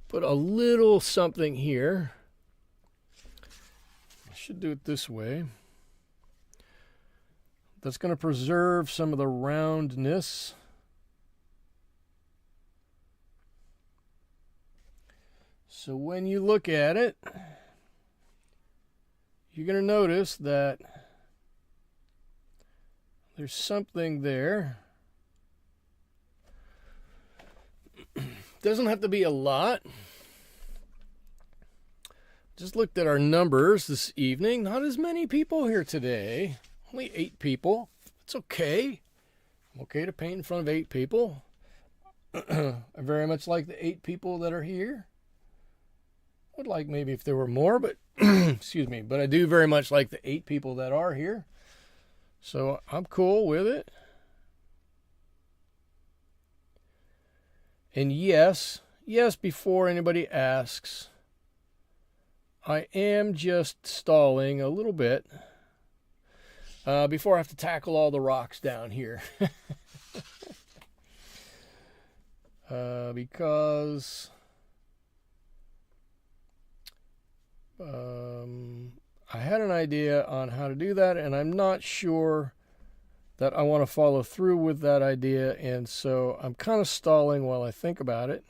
put a little something here. I should do it this way. That's going to preserve some of the roundness. So when you look at it, you're going to notice that there's something there. Doesn't have to be a lot. Just looked at our numbers this evening. Not as many people here today. Only 8 people. It's okay. I'm okay to paint in front of 8 people. I very much like the 8 people that are here. Would like maybe if there were more, but excuse me. But I do very much like the 8 people that are here. So I'm cool with it. And yes, before anybody asks, I am just stalling a little bit. Before I have to tackle all the rocks down here. Because I had an idea on how to do that, and I'm not sure that I want to follow through with that idea, and so I'm kind of stalling while I think about it.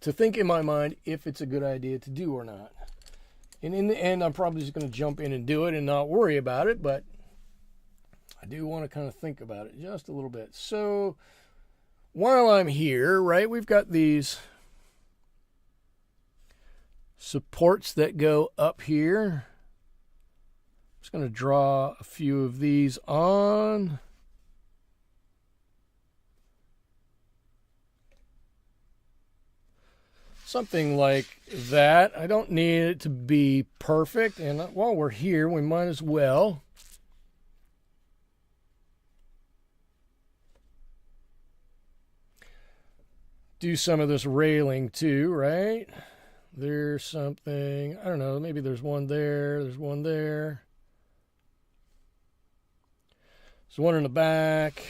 To think in my mind if it's a good idea to do or not. And in the end, I'm probably just going to jump in and do it and not worry about it. But I do want to kind of think about it just a little bit. So while I'm here, right, we've got these supports that go up here. I'm just going to draw a few of these on. Something like that. I don't need it to be perfect, and while we're here, we might as well do some of this railing too, right? There's something, I don't know, maybe there's one there, there's one there. There's one in the back.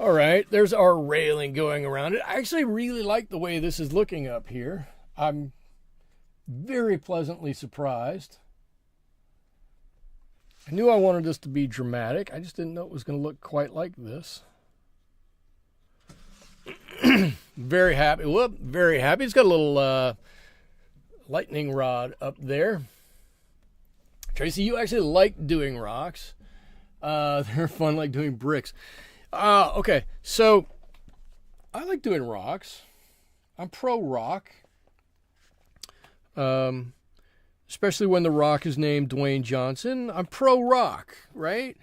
All right, there's our railing going around it. I actually really like the way this is looking up here. I'm very pleasantly surprised. I knew I wanted this to be dramatic. I just didn't know it was going to look quite like this. Very happy. Whoop, very happy. It's got a little lightning rod up there. Tracy, you actually like doing rocks. They're fun like doing bricks. Okay, so I like doing rocks. I'm pro rock. Especially when the rock is named Dwayne Johnson. I'm pro rock, right?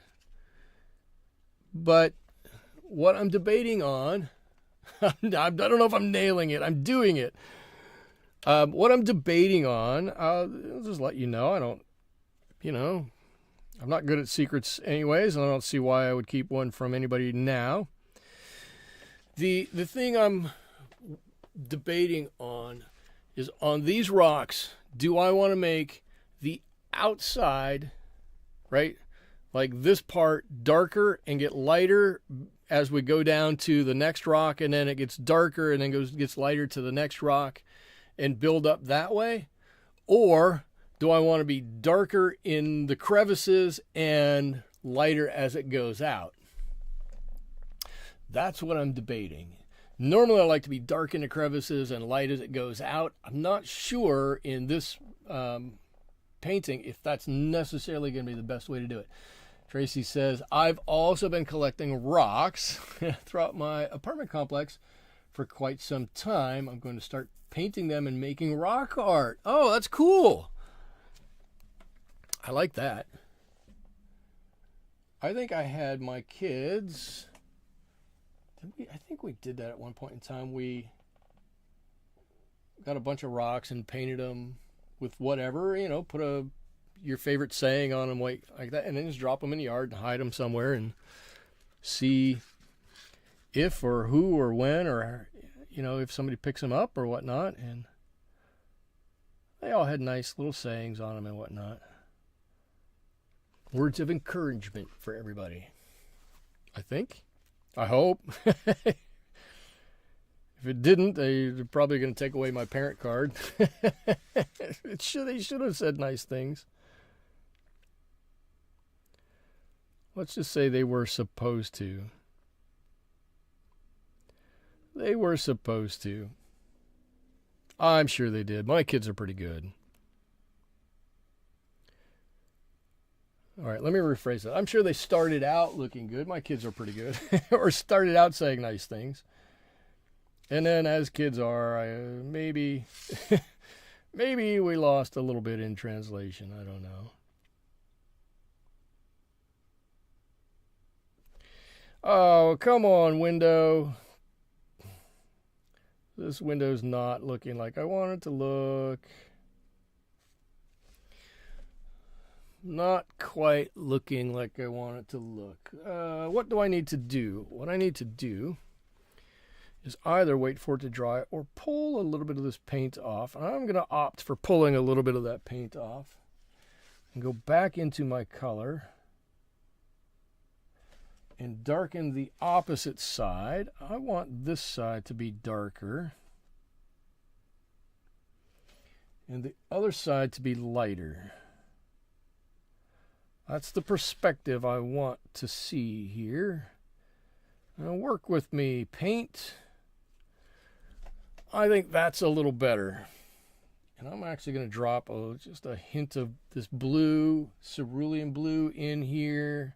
But what I'm debating on, I don't know if I'm nailing it. I'm doing it. What I'm debating on, I'll just let you know. I'm not good at secrets anyways, and I don't see why I would keep one from anybody now. The thing I'm debating on is on these rocks, do I want to make the outside, right, like this part darker and get lighter as we go down to the next rock, and then it gets darker and then gets lighter to the next rock and build up that way? Or do I want to be darker in the crevices and lighter as it goes out? That's what I'm debating. Normally I like to be dark in the crevices and light as it goes out. I'm not sure in this painting if that's necessarily going to be the best way to do it. Tracy says, I've also been collecting rocks throughout my apartment complex for quite some time. I'm going to start painting them and making rock art. Oh, that's cool. I like that. I think I had my kids... I think we did that at one point in time. We got a bunch of rocks and painted them with whatever, put your favorite saying on them like that, and then just drop them in the yard and hide them somewhere and see if or who or when or, if somebody picks them up or whatnot. And they all had nice little sayings on them and whatnot. Words of encouragement for everybody, I think. I hope. If it didn't, they're probably going to take away my parent card. They should have said nice things. Let's just say they were supposed to. They were supposed to. I'm sure they did. My kids are pretty good. All right, let me rephrase that. I'm sure they started out looking good. My kids are pretty good. Or started out saying nice things. And then as kids are, maybe we lost a little bit in translation. I don't know. Oh, come on, window. This window's not looking like I want it to look. Not quite looking like I want it to look. What do I need to do? What I need to do is either wait for it to dry or pull a little bit of this paint off. And I'm going to opt for pulling a little bit of that paint off and go back into my color and darken the opposite side. I want this side to be darker and the other side to be lighter. That's the perspective I want to see here. Now work with me, paint. I think that's a little better. And I'm actually going to drop just a hint of this blue, cerulean blue in here.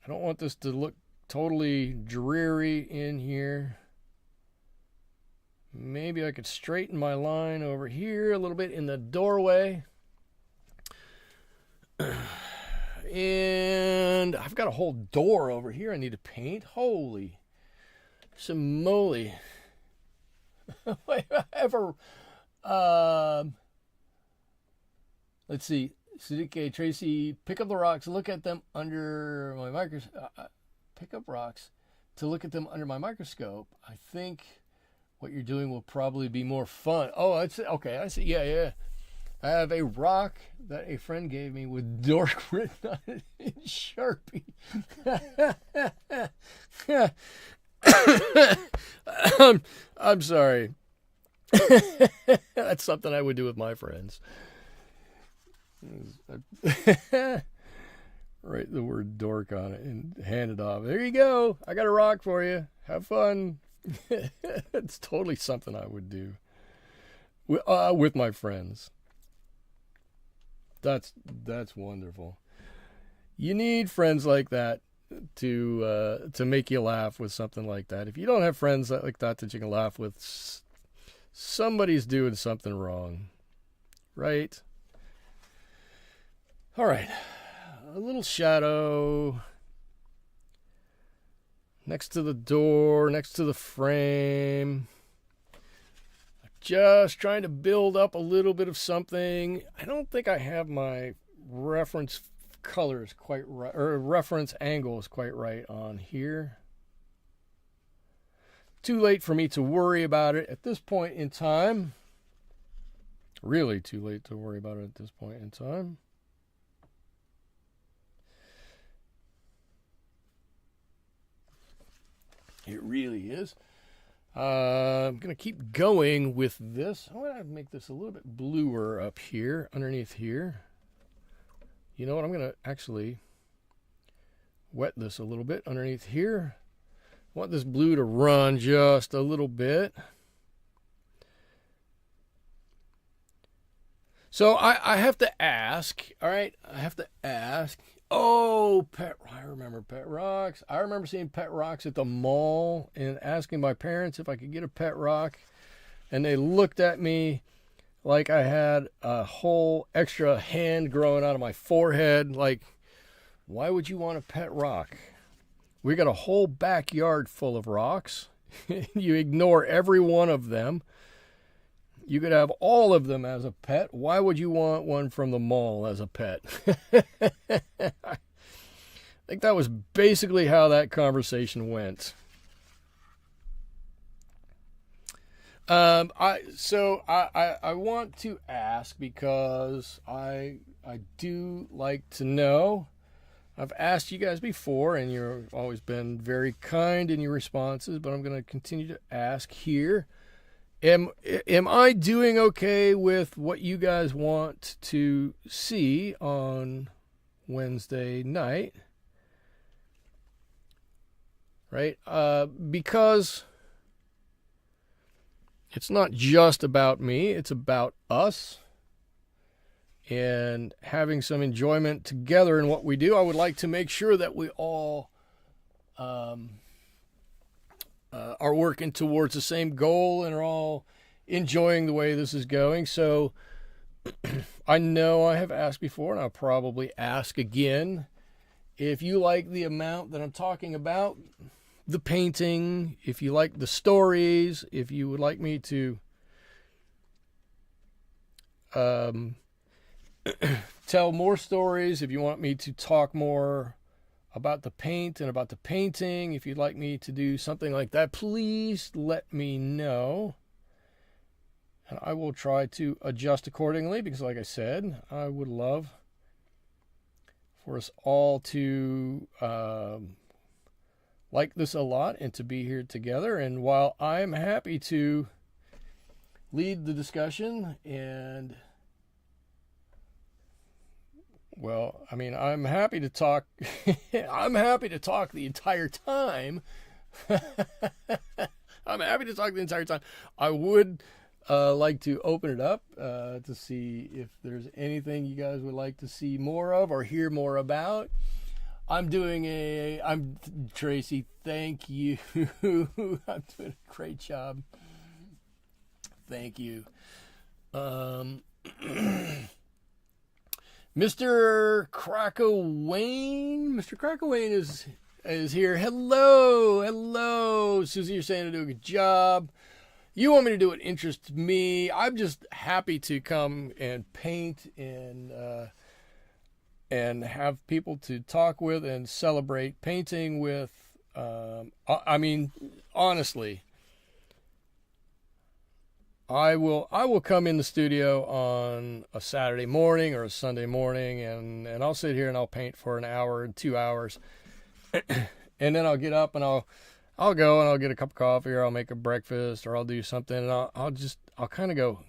I don't want this to look totally dreary in here. Maybe I could straighten my line over here a little bit in the doorway. And I've got a whole door over here I need to paint. Holy moly. Whatever. Let's see. Okay, Tracy, pick up the rocks, look at them under my microscope. Pick up rocks to look at them under my microscope. I think what you're doing will probably be more fun. Oh, okay, I see. Yeah. I have a rock that a friend gave me with dork written on it in Sharpie. I'm sorry. That's something I would do with my friends. Write the word dork on it and hand it off. There you go. I got a rock for you. Have fun. It's totally something I would do with my friends. That's wonderful. You need friends like that to make you laugh with something like that. If you don't have friends like that you can laugh with, somebody's doing something wrong, right? All right, a little shadow next to the door, next to the frame. Just trying to build up a little bit of something. I don't think I have my reference colors quite right, or reference angles quite right on here. Too late for me to worry about it at this point in time. Really too late to worry about it at this point in time. It really is. I'm going to keep going with this. I'm going to make this a little bit bluer up here, underneath here. You know what? I'm going to actually wet this a little bit underneath here. I want this blue to run just a little bit. So I have to ask, all right? I have to ask. Oh, I remember pet rocks. I remember seeing pet rocks at the mall and asking my parents if I could get a pet rock. And they looked at me like I had a whole extra hand growing out of my forehead. Like, why would you want a pet rock? We got a whole backyard full of rocks. You ignore every one of them. You could have all of them as a pet. Why would you want one from the mall as a pet? I think that was basically how that conversation went. I want to ask because I do like to know. I've asked you guys before, and you've always been very kind in your responses, but I'm going to continue to ask here. Am I doing okay with what you guys want to see on Wednesday night? Right? Because it's not just about me, it's about us and having some enjoyment together in what we do. I would like to make sure that we all are working towards the same goal and are all enjoying the way this is going. So I know I have asked before, and I'll probably ask again. If you like the amount that I'm talking about, the painting, if you like the stories, if you would like me to tell more stories, if you want me to talk more about the paint and about the painting, if you'd like me to do something like that, please let me know. And I will try to adjust accordingly because, like I said, I would love for us all to like this a lot and to be here together. And while I'm happy to lead the discussion and well, I mean, I'm happy to talk. I'm happy to talk the entire time. I'm happy to talk the entire time. I would like to open it up to see if there's anything you guys would like to see more of or hear more about. I'm Tracy. Thank you. I'm doing a great job. Thank you. Mr. Crackawayne. Mr. Crackawayne is here. Hello. Susie, you're saying I do a good job. You want me to do what interests me. I'm just happy to come and paint and have people to talk with and celebrate painting with. I mean, honestly, I will come in the studio on a Saturday morning or a Sunday morning, and I'll sit here and I'll paint for an hour and 2 hours. And then I'll get up and I'll go and I'll get a cup of coffee, or I'll make a breakfast, or I'll do something, and I'll kind of go,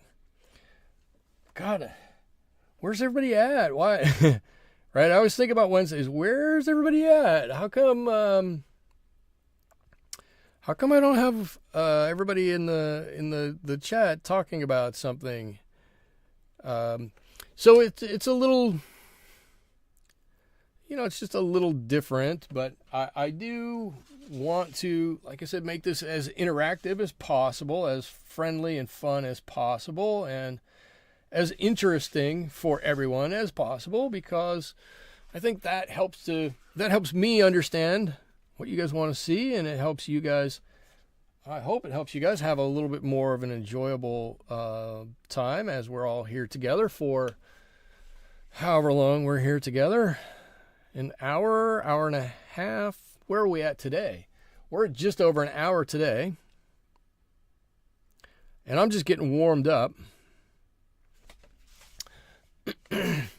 God, where's everybody at? Why? Right? I always think about Wednesdays. Where's everybody at? How come I don't have everybody in the chat talking about something? So it's a little, it's just a little different, but I do want to, like I said, make this as interactive as possible, as friendly and fun as possible, and as interesting for everyone as possible, because I think that helps me understand what you guys want to see, and it helps you guys, I hope it helps you guys have a little bit more of an enjoyable time as we're all here together for however long we're here together. An hour and a half. Where are we at today? We're at just over an hour today. And I'm just getting warmed up.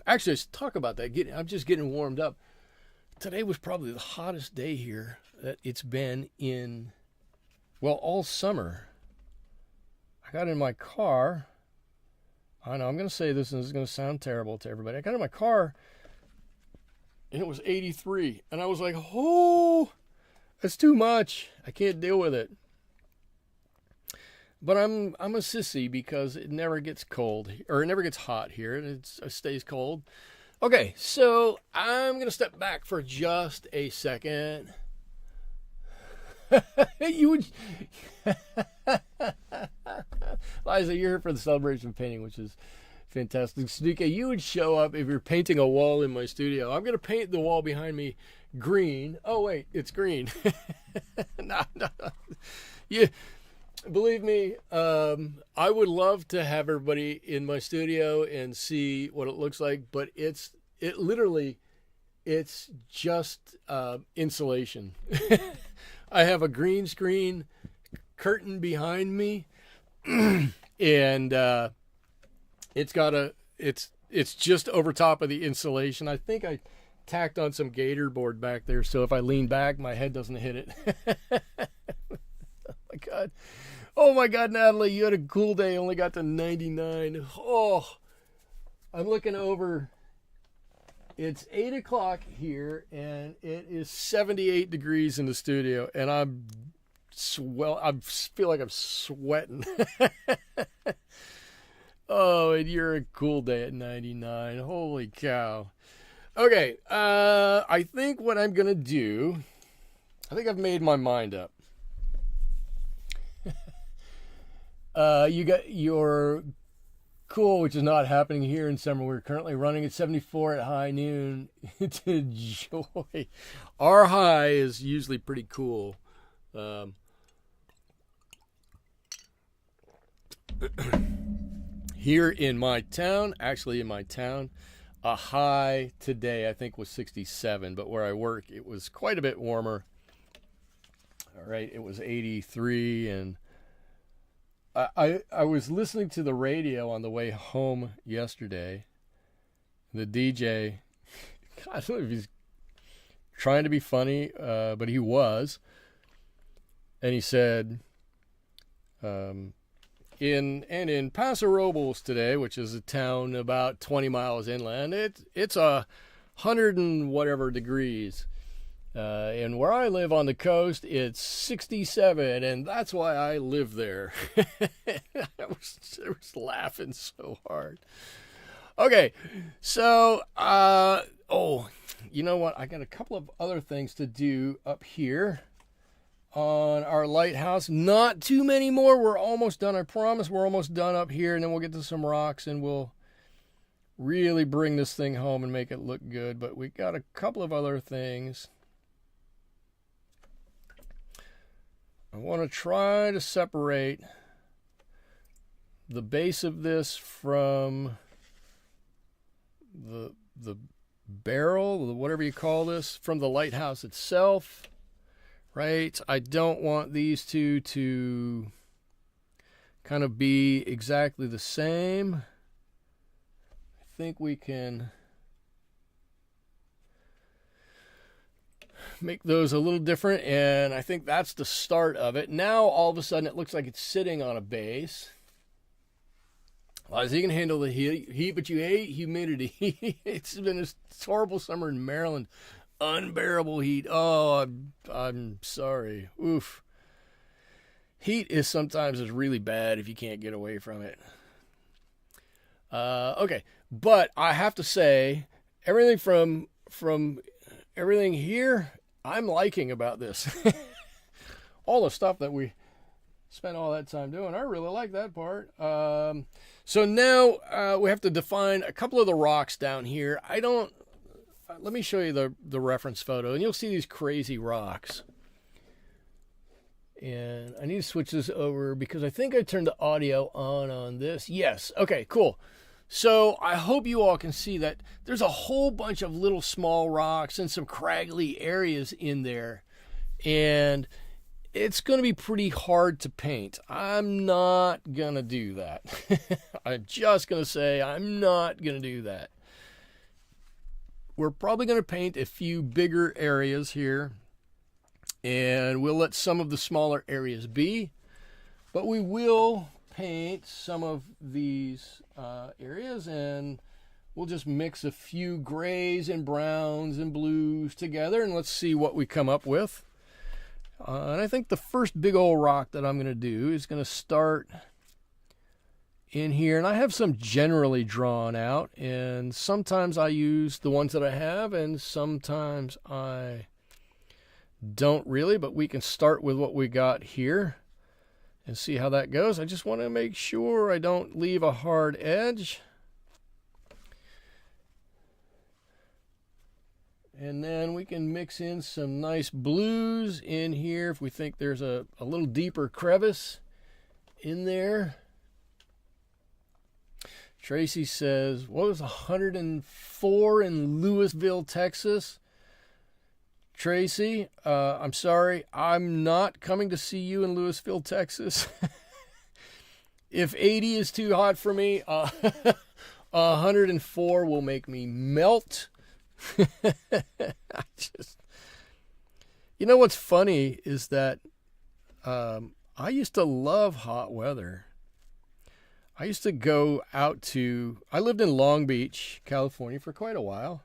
Actually, let's talk about that. I'm just getting warmed up. Today was probably the hottest day here that it's been in, well, all summer. I got in my car. I know I'm going to say this, and this is going to sound terrible to everybody. I got in my car, and it was 83. And I was like, oh, that's too much. I can't deal with it. But I'm a sissy because it never gets cold, or it never gets hot here. It stays cold. Okay, so I'm going to step back for just a second. You would... Liza, you're here for the celebration of painting, which is fantastic. Sneaky, you would show up if you're painting a wall in my studio. I'm going to paint the wall behind me green. Oh, wait, it's green. No. Yeah. Believe me, I would love to have everybody in my studio and see what it looks like, but it's just insulation. I have a green screen curtain behind me, and it's just over top of the insulation. I think I tacked on some gator board back there, so if I lean back, my head doesn't hit it. Oh my God, Natalie, you had a cool day. Only got to 99. Oh, I'm looking over. It's 8 o'clock here, and it is 78 degrees in the studio, and I feel like I'm sweating. Oh, and you're a cool day at 99. Holy cow. Okay, I think what I'm going to do, I think I've made my mind up. You got your cool, which is not happening here in summer. We're currently running at 74 at high noon to enjoy. Our high is usually pretty cool. Here in my town, a high today I think was 67, but where I work it was quite a bit warmer. All right, it was 83, and I was listening to the radio on the way home yesterday. The DJ, I don't know if he's trying to be funny, but he was. And he said, in Paso Robles today, which is a town about 20 miles inland, it's 100 and whatever degrees. And where I live on the coast, it's 67, and that's why I live there. I was laughing so hard. Okay, so, you know what? I got a couple of other things to do up here on our lighthouse. Not too many more. We're almost done. I promise we're almost done up here, and then we'll get to some rocks, and we'll really bring this thing home and make it look good. But we got a couple of other things. I want to try to separate the base of this from the barrel, whatever you call this, from the lighthouse itself, right? I don't want these two to kind of be exactly the same. I think we can make those a little different, and I think that's the start of it. Now, all of a sudden, it looks like it's sitting on a base. Aliz, you can handle the heat, but you hate humidity. It's been a horrible summer in Maryland. Unbearable heat. Oh, I'm sorry. Oof. Heat is sometimes really bad if you can't get away from it. Okay, but I have to say, everything from everything here, I'm liking about this. All the stuff that we spent all that time doing, I really like that part. So now we have to define a couple of the rocks down here. Let me show you the reference photo, and you'll see these crazy rocks. And I need to switch this over because I think I turned the audio on this. Yes. Okay, cool. So I hope you all can see that there's a whole bunch of little small rocks and some craggy areas in there. And it's going to be pretty hard to paint. I'm not going to do that. I'm just going to say I'm not going to do that. We're probably going to paint a few bigger areas here, and we'll let some of the smaller areas be, but we will paint some of these areas, and we'll just mix a few grays and browns and blues together, and let's see what we come up with. And I think the first big old rock that I'm going to do is going to start in here, and I have some generally drawn out, and sometimes I use the ones that I have, and sometimes I don't really, but we can start with what we got here and see how that goes. I just want to make sure I don't leave a hard edge. And then we can mix in some nice blues in here if we think there's a little deeper crevice in there. Tracy says, what was 104 in Lewisville, Texas? Tracy, I'm sorry, I'm not coming to see you in Lewisville, Texas. If 80 is too hot for me, 104 will make me melt. You know what's funny is that I used to love hot weather. I used to go out to, I lived in Long Beach, California for quite a while.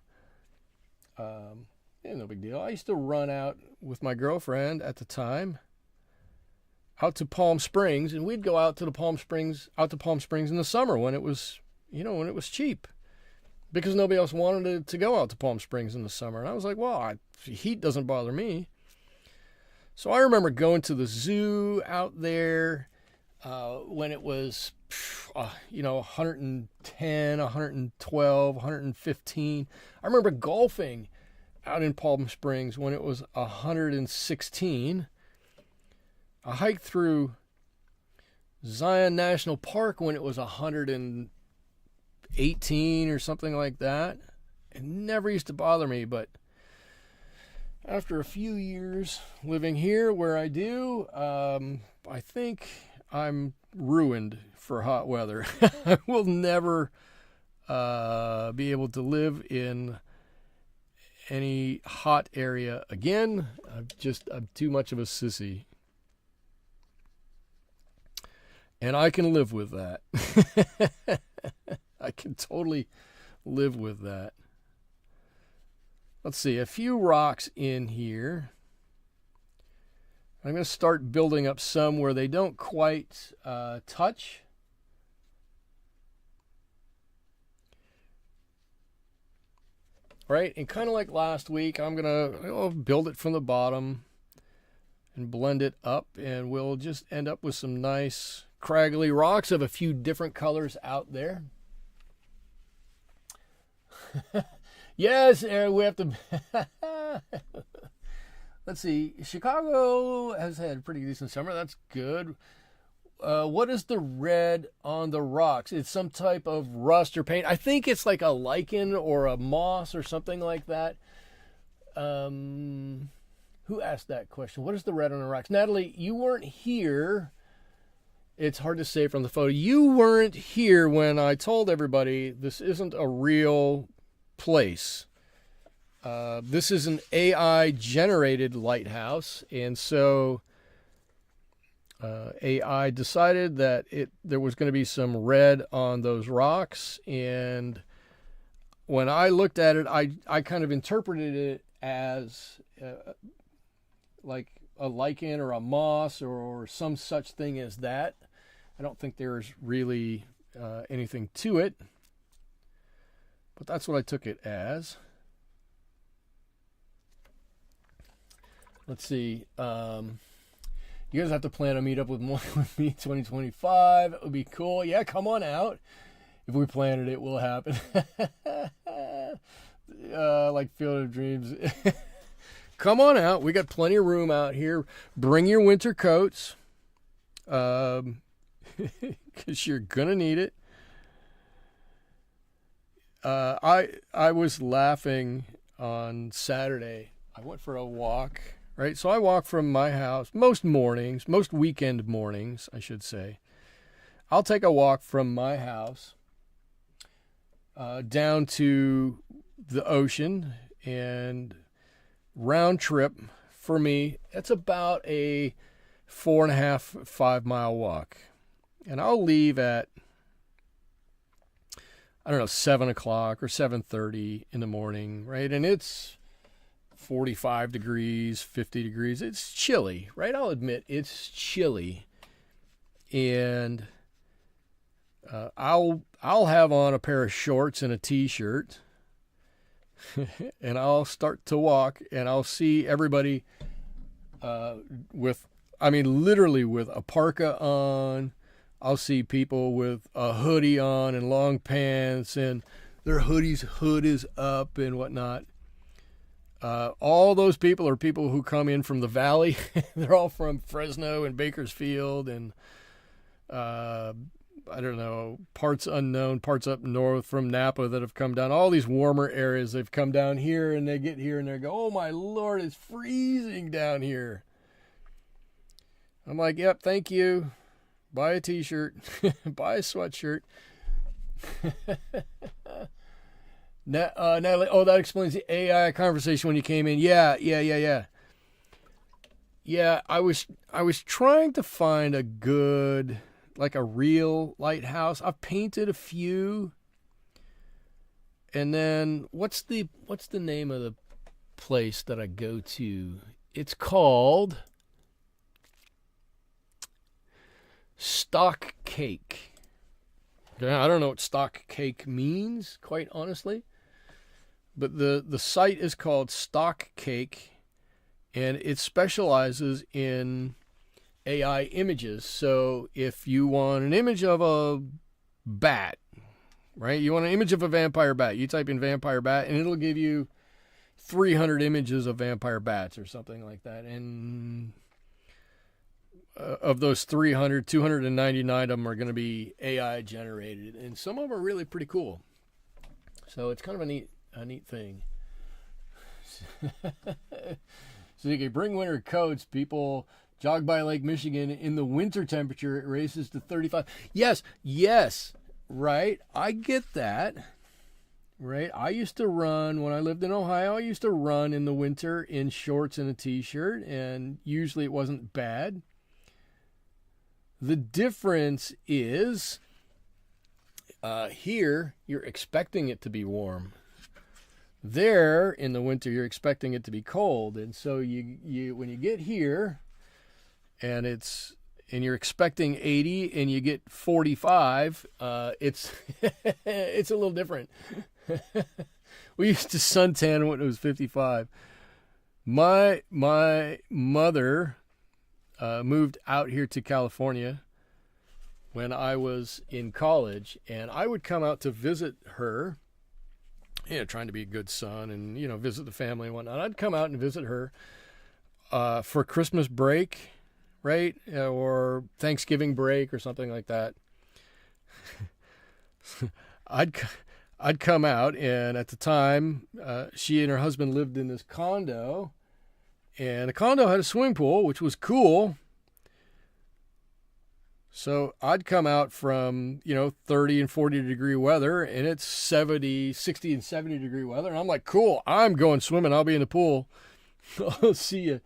Yeah, no big deal. I used to run out with my girlfriend at the time out to Palm Springs, and we'd go out to Palm Springs in the summer when it was, when it was cheap, because nobody else wanted to go out to Palm Springs in the summer. And I was like, well, heat doesn't bother me. So I remember going to the zoo out there when it was, 110, 112, 115. I remember golfing out in Palm Springs when it was 116. I hiked through Zion National Park when it was 118 or something like that. It never used to bother me, but after a few years living here where I do, I think I'm ruined for hot weather. I will never be able to live in any hot area again. I'm too much of a sissy. And I can live with that. I can totally live with that. Let's see, a few rocks in here. I'm going to start building up some where they don't quite touch. Right, and kind of like last week, I'm going to build it from the bottom and blend it up, and we'll just end up with some nice craggly rocks of a few different colors out there. Yes, we have to... Let's see, Chicago has had a pretty decent summer. That's good. What is the red on the rocks? It's some type of rust or paint. I think it's like a lichen or a moss or something like that. Who asked that question? What is the red on the rocks? Natalie, you weren't here. It's hard to say from the photo. You weren't here when I told everybody this isn't a real place. This is an AI generated lighthouse, and so AI decided that there was going to be some red on those rocks, and when I looked at it, I kind of interpreted it as like a lichen or a moss or some such thing as that. I don't think there's really anything to it, but that's what I took it as. Let's see. You guys have to plan a meetup with me 2025. It would be cool. Yeah, come on out. If we planned it, it will happen. Like Field of Dreams. Come on out. We got plenty of room out here. Bring your winter coats. Because you're going to need it. I was laughing on Saturday. I went for a walk, right? So I walk from my house most weekend mornings, I should say. I'll take a walk from my house down to the ocean, and round trip for me, it's about a 4.5, 5 mile walk. And I'll leave at, I don't know, 7 o'clock or 7:30 in the morning, right? And it's 45 degrees, 50 degrees. It's chilly, right? I'll admit it's chilly. And I'll have on a pair of shorts and a t-shirt, and I'll start to walk, and I'll see everybody literally with a parka on. I'll see people with a hoodie on and long pants, and their hood is up and whatnot. All those people are people who come in from the valley. They're all from Fresno and Bakersfield and I don't know, parts unknown, parts up north from Napa that have come down. All these warmer areas, they've come down here, and they get here and they go, oh my Lord, it's freezing down here. I'm like, yep, thank you. Buy a t-shirt, buy a sweatshirt. Natalie, that explains the AI conversation when you came in. Yeah. Yeah, I was trying to find a good, like a real lighthouse. I've painted a few. And then what's the name of the place that I go to? It's called Stock Cake. I don't know what stock cake means, quite honestly. But the site is called Stock Cake, and it specializes in AI images. So if you want an image of a bat, right? You want an image of a vampire bat. You type in vampire bat, and it'll give you 300 images of vampire bats or something like that. And of those 300, 299 of them are going to be AI generated, and some of them are really pretty cool. So it's kind of a neat thing. So you can bring winter coats. People jog by Lake Michigan in the winter temperature. It races to 35. Yes, right. I get that. Right. I used to run when I lived in Ohio. I used to run in the winter in shorts and a t-shirt, and usually it wasn't bad. The difference is here you're expecting it to be warm. There in the winter you're expecting it to be cold, and so you when you get here and you're expecting 80 and you get 45, it's it's a little different. We used to suntan when it was 55. My mother moved out here to California when I was in college, and I would come out to visit her, trying to be a good son and, visit the family and whatnot. I'd come out and visit her for Christmas break, right? Or Thanksgiving break or something like that. I'd come out, and at the time, she and her husband lived in this condo, and the condo had a swimming pool, which was cool. So I'd come out from, 30 and 40 degree weather, and it's 70, 60 and 70 degree weather. And I'm like, cool, I'm going swimming. I'll be in the pool. I'll see you.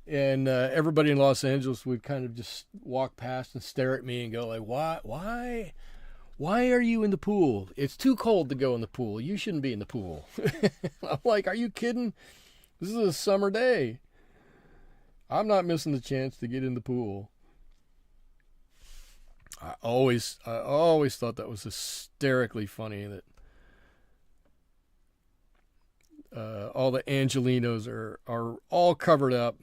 And everybody in Los Angeles would kind of just walk past and stare at me and go like, why are you in the pool? It's too cold to go in the pool. You shouldn't be in the pool. I'm like, are you kidding? This is a summer day. I'm not missing the chance to get in the pool. I always thought that was hysterically funny that all the Angelinos are all covered up,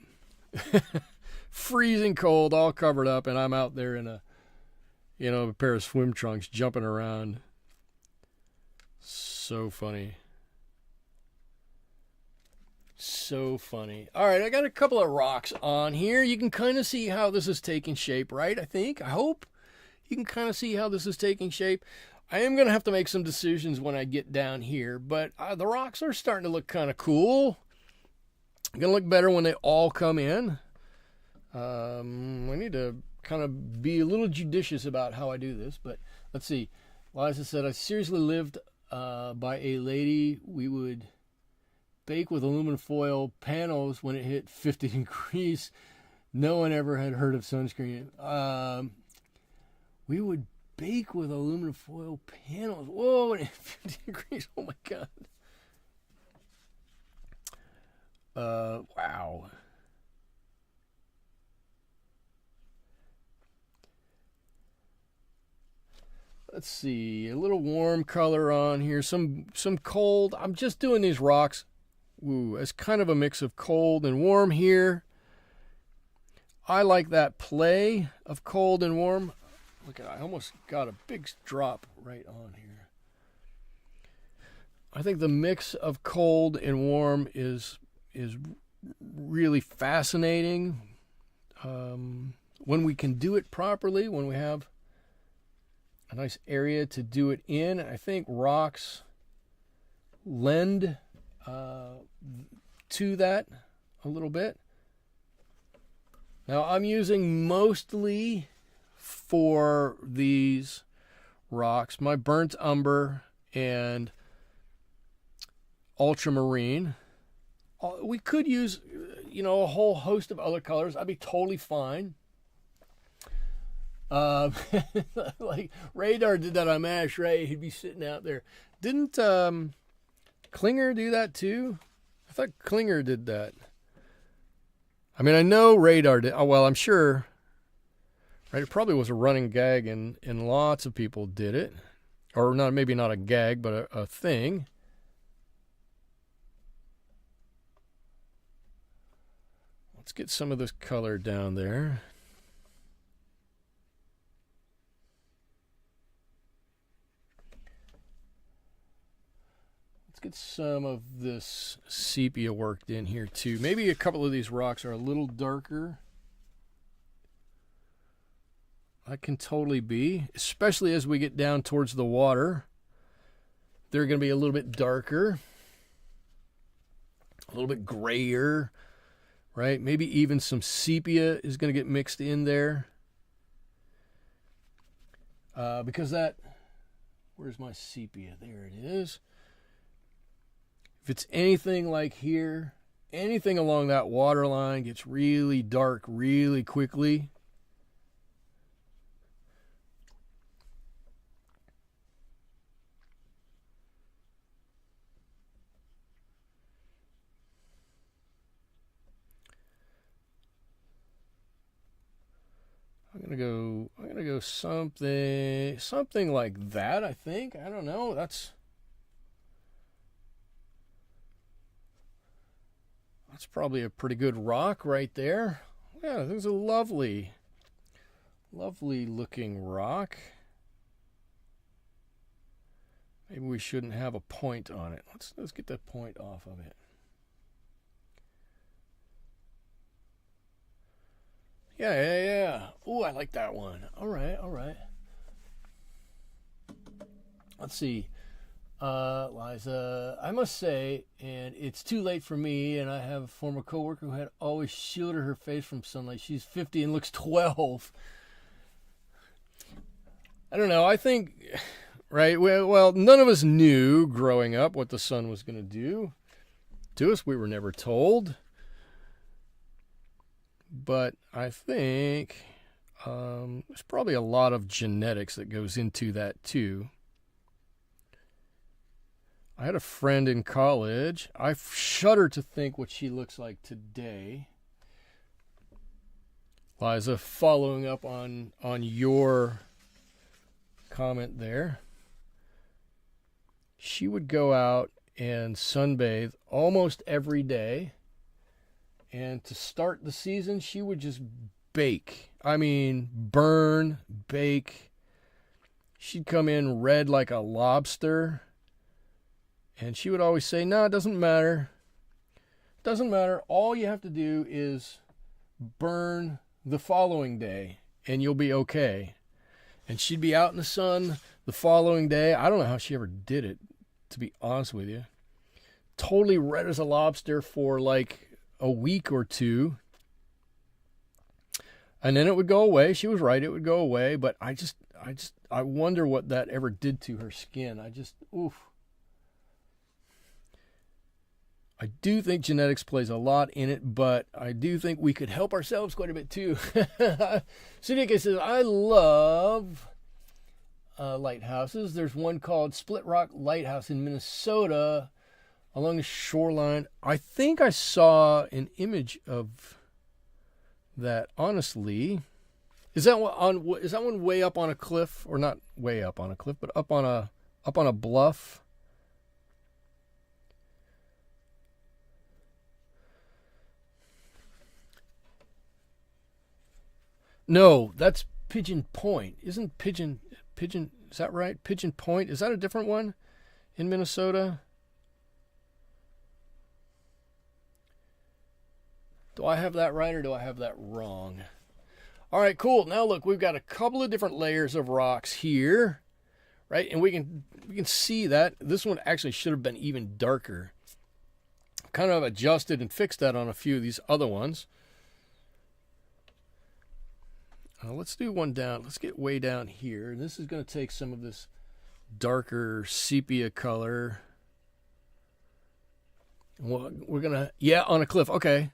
freezing cold, all covered up, and I'm out there in a pair of swim trunks jumping around. So funny. So funny. All right, I got a couple of rocks on here. You can kind of see how this is taking shape, right? I hope. You can kind of see how this is taking shape. I am going to have to make some decisions when I get down here, but the rocks are starting to look kind of cool. Going to look better when they all come in. We need to kind of be a little judicious about how I do this, but let's see. Liza said, I seriously lived by a lady. We would bake with aluminum foil panels when it hit 50 degrees. No one ever had heard of sunscreen. We would bake with aluminum foil panels. Whoa, and 50 degrees. Oh, my God. Wow. Let's see. A little warm color on here. Some cold. I'm just doing these rocks. Ooh, it's kind of a mix of cold and warm here. I like that play of cold and warm. Look at, I almost got a big drop right on here. I think the mix of cold and warm is really fascinating. When we can do it properly, when we have a nice area to do it in, I think rocks lend to that a little bit. Now I'm using mostly for these rocks my burnt umber and ultramarine. We could use, a whole host of other colors. I'd be totally fine. Like Radar did that on MASH, right? He'd be sitting out there. Didn't Klinger do that too? I thought Klinger did that. I mean, I know Radar did. Oh, well, I'm sure. Right? It probably was a running gag, and lots of people did it. Or not, maybe not a gag, but a thing. Let's get some of this color down there. Let's get some of this sepia worked in here too. Maybe a couple of these rocks are a little darker. That can totally be, especially as we get down towards the water. They're going to be a little bit darker, a little bit grayer, right? Maybe even some sepia is going to get mixed in there. Because where's my sepia? There it is. If it's anything like here, anything along that water line gets really dark really quickly. I'm gonna go something like that, I think. I don't know. That's probably a pretty good rock right there. Yeah, this is a lovely looking rock. Maybe we shouldn't have a point on it. Let's get that point off of it. Yeah. Ooh, I like that one. All right. Let's see. Liza, I must say, and it's too late for me, and I have a former coworker who had always shielded her face from sunlight. She's 50 and looks 12. I don't know. I think, right? Well, none of us knew growing up what the sun was going to do to us. We were never told. But I think there's probably a lot of genetics that goes into that too. I had a friend in college. I shudder to think what she looks like today. Liza, following up on your comment there. She would go out and sunbathe almost every day. And to start the season, she would just bake. I mean, burn, bake. She'd come in red like a lobster. And she would always say, no, it doesn't matter. It doesn't matter. All you have to do is burn the following day, and you'll be okay. And she'd be out in the sun the following day. I don't know how she ever did it, to be honest with you. Totally red as a lobster for like a week or two. And then it would go away. She was right, it would go away. But I wonder what that ever did to her skin. Oof. I do think genetics plays a lot in it, but I do think we could help ourselves quite a bit too. Sudika says, I love lighthouses. There's one called Split Rock Lighthouse in Minnesota along the shoreline. I think I saw an image of that, honestly. Is that one way up on a cliff? Or not way up on a cliff, but up on a bluff? No, that's Pigeon Point. Isn't Pigeon, is that right? Pigeon Point, is that a different one in Minnesota? Do I have that right or do I have that wrong? All right, cool. Now look, we've got a couple of different layers of rocks here, right? And we can see that this one actually should have been even darker. Kind of adjusted and fixed that on a few of these other ones. Let's do one down. Let's get way down here. This is going to take some of this darker sepia color. We're going to, yeah, on a cliff. Okay.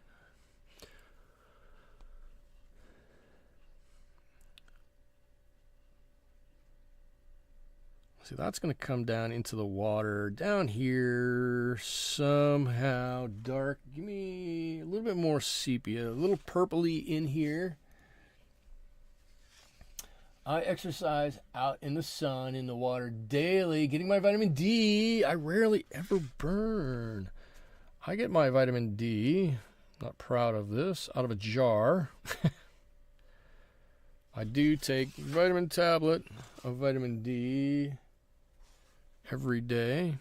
See, that's going to come down into the water. Down here, somehow dark. Give me a little bit more sepia, a little purpley in here. I exercise out in the sun, in the water daily, getting my vitamin D. I rarely ever burn. I get my vitamin D, not proud of this, out of a jar. I do take vitamin tablet of vitamin D every day.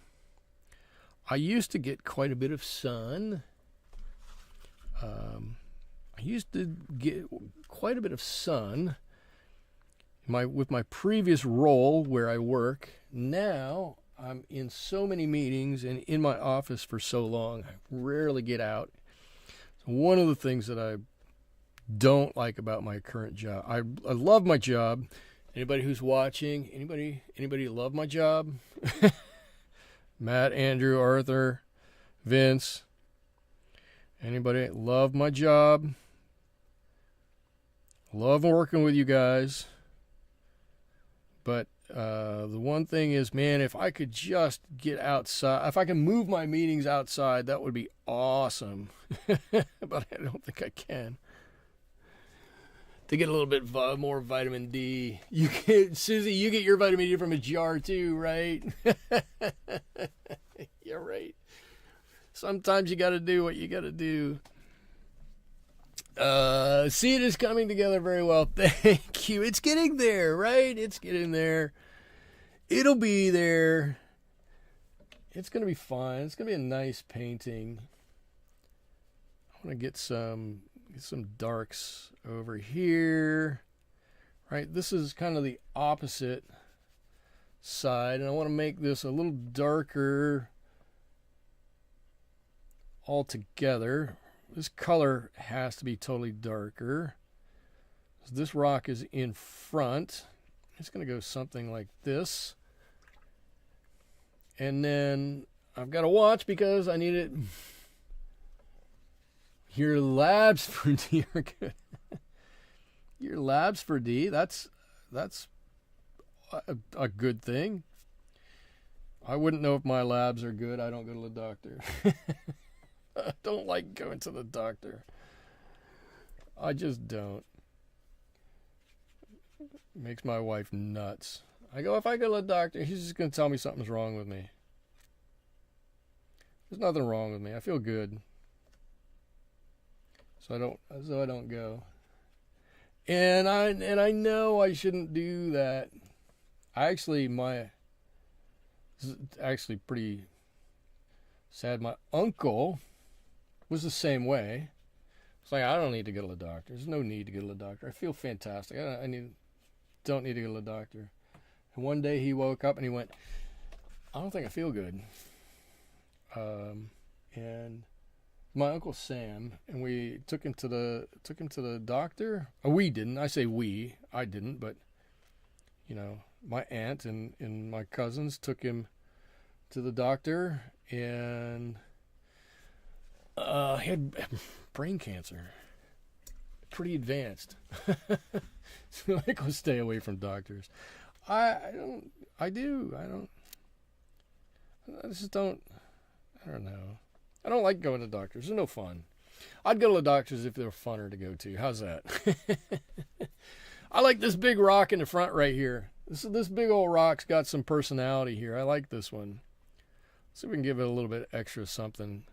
I used to get quite a bit of sun. With my previous role where I work. Now I'm in so many meetings and in my office for so long, I rarely get out. So one of the things that I don't like about my current job, I love my job. Anybody who's watching, anybody love my job? Matt, Andrew, Arthur, Vince, anybody love my job? Love working with you guys. But the one thing is, man, if I could just get outside, if I can move my meetings outside, that would be awesome. But I don't think I can. To get a little bit more vitamin D. Susie, you get your vitamin D from a jar too, right? Yeah, right. Sometimes you got to do what you got to do. See, it is coming together very well. Thank you. It's getting there, right? It's getting there. It'll be there. It's going to be fine. It's going to be a nice painting. I want to get some darks over here. Right? This is kind of the opposite side, and I want to make this a little darker altogether. This color has to be totally darker. So this rock is in front, It's going to go something like this. And then I've got to watch because I need it. Your labs for D are good. Your labs for D, that's a good thing. I wouldn't know if my labs are good. I don't go to the doctor. I don't like going to the doctor. I just don't. It makes my wife nuts. If I go to the doctor, he's just going to tell me something's wrong with me. There's nothing wrong with me. I feel good. So I don't go. And I know I shouldn't do that. This is actually pretty sad. My uncle was the same way. It's like, I don't need to go to the doctor. There's no need to go to the doctor. I feel fantastic. Don't need to go to the doctor. And one day he woke up and he went, I don't think I feel good. And my Uncle Sam, and we took him to the doctor. We didn't. I say we. I didn't, but my aunt and my cousins took him to the doctor, and he had brain cancer. Pretty advanced. So I go stay away from doctors. I don't know. I don't like going to doctors. They're no fun. I'd go to the doctors if they were funner to go to. How's that? I like this big rock in the front right here. This big old rock's got some personality here. I like this one. Let's see if we can give it a little bit extra something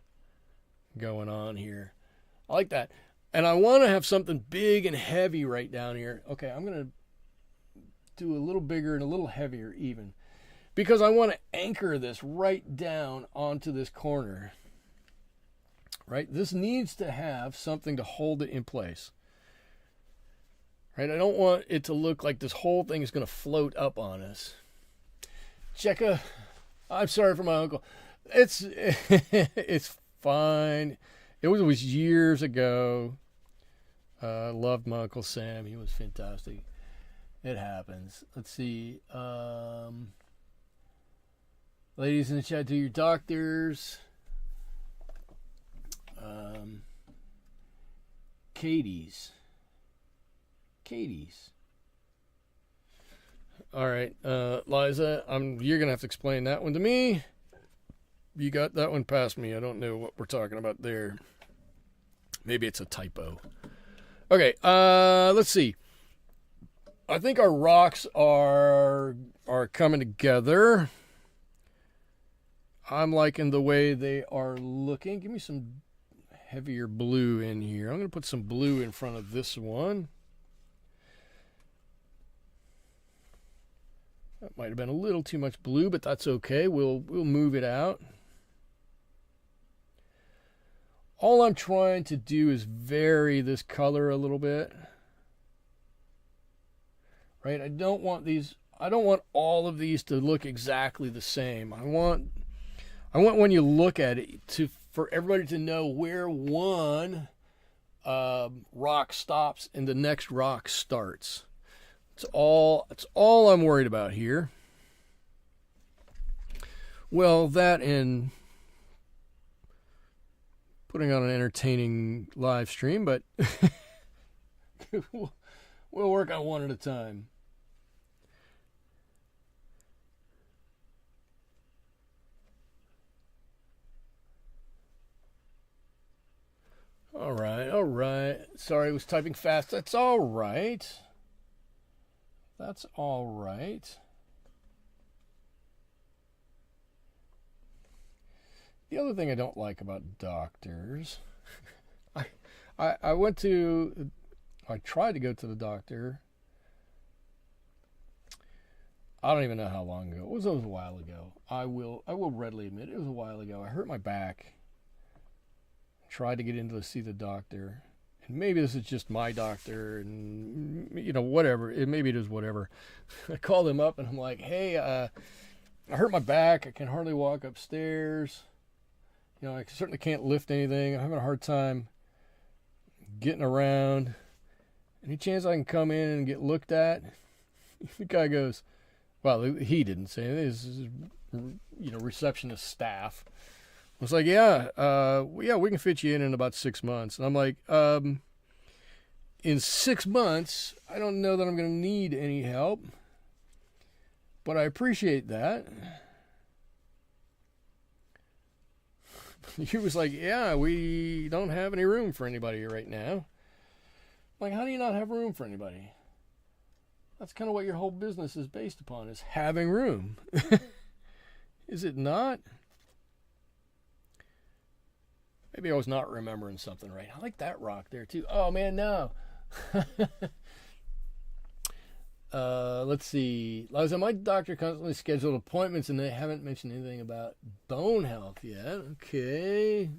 going on here. I like that. And I want to have something big and heavy right down here. Okay, I'm going to do a little bigger and a little heavier even, because I want to anchor this right down onto this corner. Right? This needs to have something to hold it in place. Right? I don't want it to look like this whole thing is going to float up on us. Checka, I'm sorry for my uncle. It's fine. It was years ago. I loved my Uncle Sam. He was fantastic. It happens. Let's see. Ladies in the chat, do your doctors. Katie's. All right, Liza, you're going to have to explain that one to me. You got that one past me. I don't know what we're talking about there. Maybe it's a typo. Okay, let's see. I think our rocks are coming together. I'm liking the way they are looking. Give me some heavier blue in here. I'm going to put some blue in front of this one. That might have been a little too much blue, but that's okay. We'll move it out. All I'm trying to do is vary this color a little bit. Right? I don't want all of these to look exactly the same. I want when you look at it for everybody to know where one rock stops and the next rock starts. It's all I'm worried about here. Well, that and putting on an entertaining live stream, but we'll work on one at a time. All right. Sorry, I was typing fast. That's all right. The other thing I don't like about doctors, I tried to go to the doctor. I don't even know how long ago. It was a while ago. I will readily admit it was a while ago. I hurt my back. Tried to get in to see the doctor. And maybe this is just my doctor and whatever. Maybe it is whatever. I called him up and I'm like, "Hey, I hurt my back. I can hardly walk upstairs. I certainly can't lift anything. I'm having a hard time getting around. Any chance I can come in and get looked at?" The guy goes, well, he didn't say it. His receptionist staff was like, yeah, we can fit you in about 6 months. And I'm like, in 6 months, I don't know that I'm going to need any help, but I appreciate that. He was like, yeah, we don't have any room for anybody right now. Like, how do you not have room for anybody? That's kind of what your whole business is based upon, is having room. Is it not? Maybe I was not remembering something right. I like that rock there, too. Oh, man, no. Let's see. Liza, my doctor constantly scheduled appointments, and they haven't mentioned anything about bone health yet. Okay.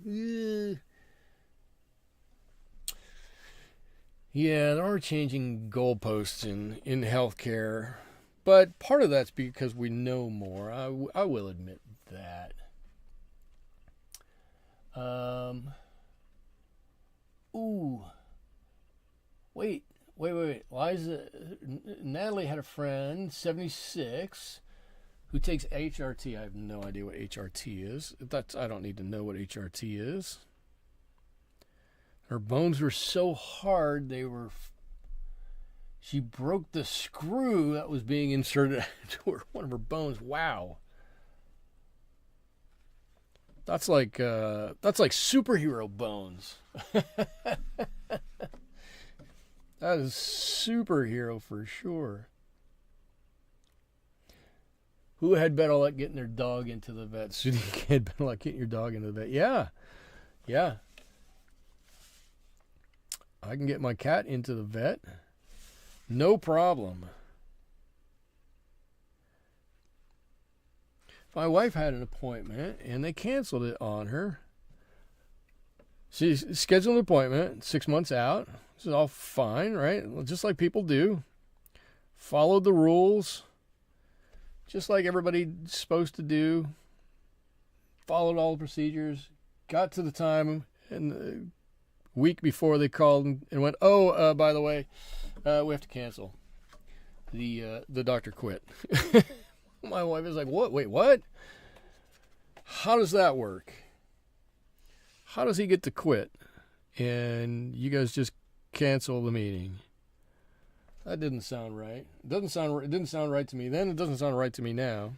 Yeah, there are changing goalposts in healthcare, but part of that's because we know more. I will admit that. Ooh. Wait. Liza, Natalie had a friend, 76, who takes HRT. I have no idea what HRT is. I don't need to know what HRT is. Her bones were so hard, she broke the screw that was being inserted into one of her bones. Wow. That's like superhero bones. That is superhero for sure. Who had better luck getting their dog into the vet? Sudi had better luck getting your dog into the vet. Yeah. I can get my cat into the vet. No problem. My wife had an appointment and they canceled it on her. She scheduled an appointment 6 months out. This is all fine, right? Just like people do. Followed the rules. Just like everybody's supposed to do. Followed all the procedures. Got to the time, and the week before they called and went, oh, by the way, we have to cancel. The doctor quit. My wife is like, what? Wait, what? How does that work? How does he get to quit? And you guys just cancel the meeting. That didn't sound right. It didn't sound right to me then. It doesn't sound right to me now.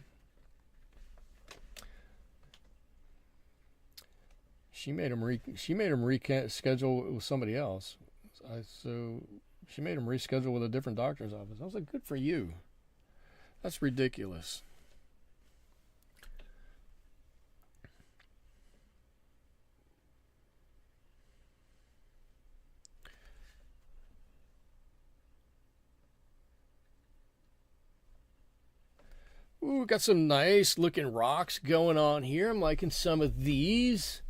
She made him reschedule with somebody else. So she made him reschedule with a different doctor's office. I was like, good for you. That's ridiculous. Ooh, got some nice looking rocks going on here. I'm liking some of these.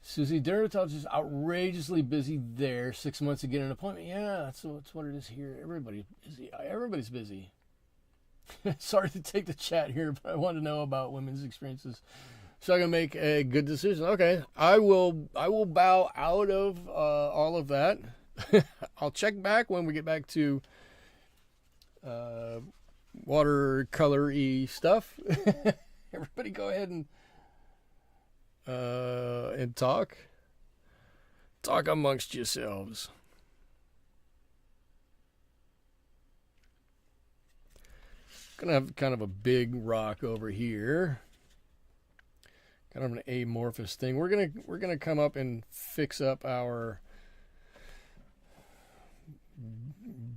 Susie, dermatologist is outrageously busy there. 6 months to get an appointment. Yeah, that's what it is here. Everybody's busy. Everybody's busy. Sorry to take the chat here, but I want to know about women's experiences so I can make a good decision. Okay, I will bow out of all of that. I'll check back when we get back to watercolor-y stuff. Everybody go ahead and talk amongst yourselves. Gonna have kind of a big rock over here, kind of an amorphous thing. We're gonna come up and fix up our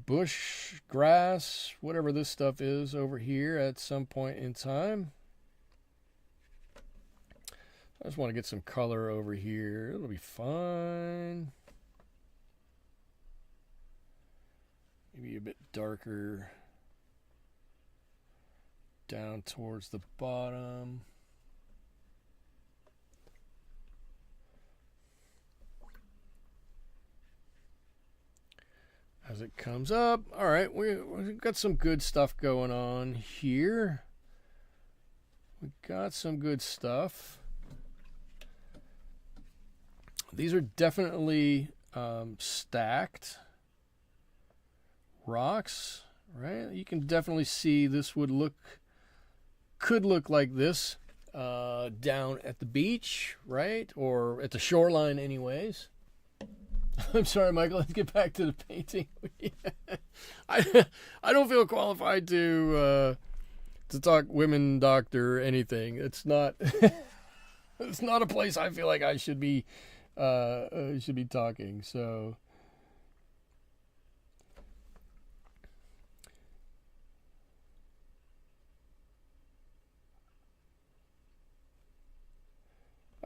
bush, grass, whatever this stuff is over here at some point in time. I just want to get some color over here. It'll be fine. Maybe a bit darker down towards the bottom. As it comes up. All right, we've got some good stuff going on here. We got some good stuff. These are definitely stacked. rocks, right? You can definitely see this could look like this down at the beach, right? Or at the shoreline anyways. I'm sorry, Michael, let's get back to the painting. I don't feel qualified to talk women doctor or anything. It's not it's not a place I feel like I should be talking. So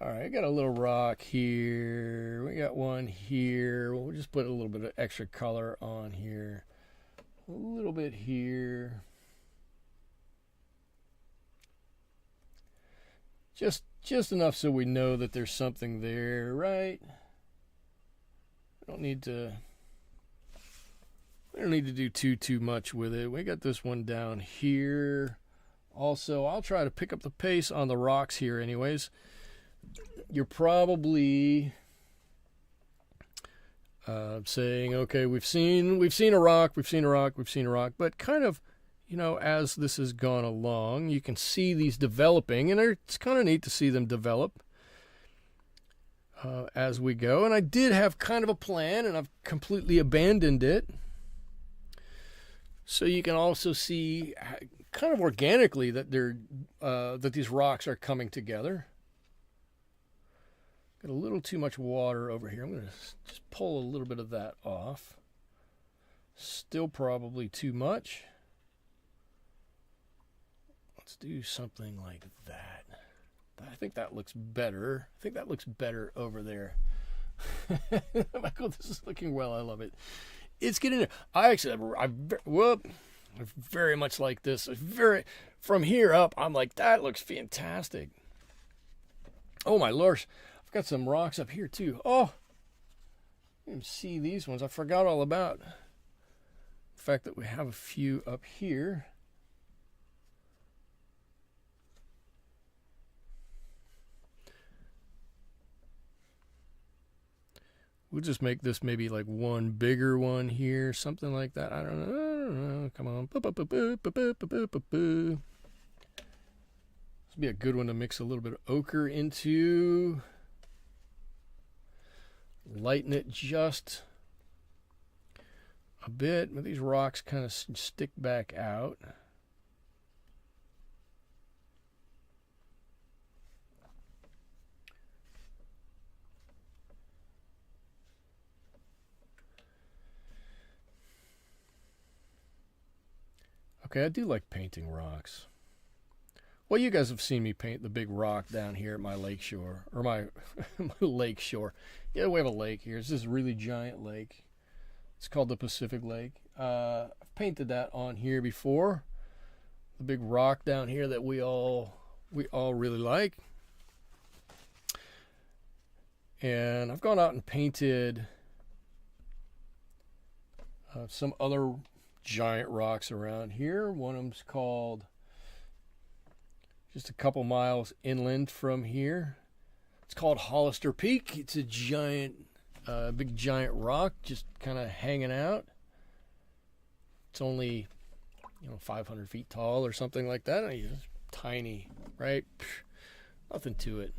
all right, I got a little rock here. We got one here. We'll just put a little bit of extra color on here. A little bit here. Just enough so we know that there's something there, right? We don't need to do too much with it. We got this one down here. Also, I'll try to pick up the pace on the rocks here anyways. You're probably saying, okay, we've seen a rock, but kind of, you know, as this has gone along, you can see these developing, and it's kind of neat to see them develop as we go. And I did have kind of a plan, and I've completely abandoned it. So you can also see kind of organically that that these rocks are coming together. Got a little too much water over here. I'm going to just pull a little bit of that off. Still probably too much. Let's do something like that. I think that looks better. I think that looks better over there. Michael, this is looking well. I love it. It's getting there. I very much like this. From here up, I'm like, that looks fantastic. Oh my lord. I've got some rocks up here too. Oh, you can see these ones. I forgot all about the fact that we have a few up here. We'll just make this maybe like one bigger one here, something like that. I don't know. Come on. This would be a good one to mix a little bit of ochre into. Lighten it just a bit, but these rocks kind of stick back out. Okay, I do like painting rocks. Well, you guys have seen me paint the big rock down here at my lake shore, or my lake shore. Yeah, we have a lake here. It's this really giant lake. It's called the Pacific Lake. I've painted that on here before. The big rock down here that we all really like. And I've gone out and painted some other giant rocks around here. One of them's called, just a couple miles inland from here, it's called Hollister Peak. It's a giant, big giant rock just kind of hanging out. It's only, 500 feet tall or something like that. I mean, it's tiny, right? Nothing to it.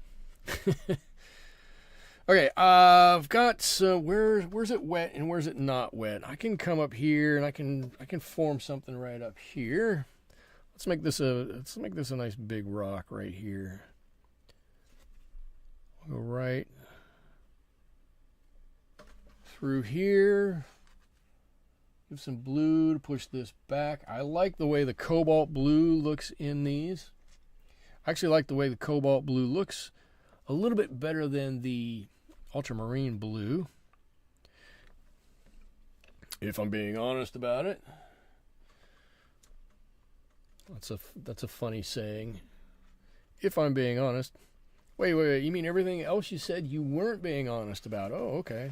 Okay, I've got some. Where's it wet and where's it not wet? I can come up here and I can form something right up here. Let's make this a nice big rock right here. We'll go right through here. Give some blue to push this back. I like the way the Cobalt Blue looks in these. I actually like the way the Cobalt Blue looks a little bit better than the Ultramarine Blue, if I'm being honest about it. That's a funny saying. If I'm being honest. Wait. You mean everything else you said you weren't being honest about? Oh, okay.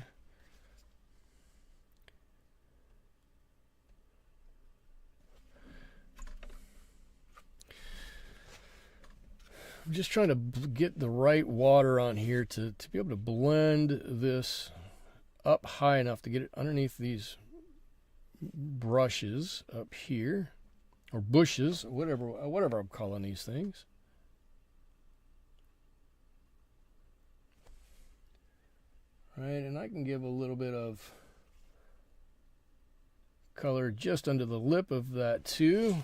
I'm just trying to get the right water on here to be able to blend this up high enough to get it underneath these brushes up here, or bushes, whatever I'm calling these things. Right, and I can give a little bit of color just under the lip of that too.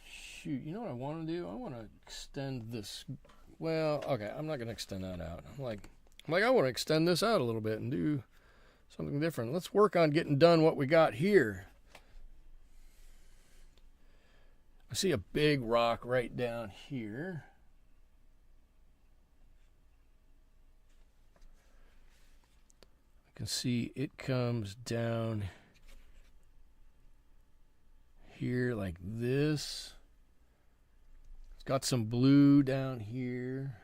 Shoot, you know what I want to do? I want to extend this. Well, okay, I'm not going to extend that out. I'm like, I want to extend this out a little bit and do something different. Let's work on getting done what we got here. I see a big rock right down here. I can see it comes down here like this. It's got some blue down here.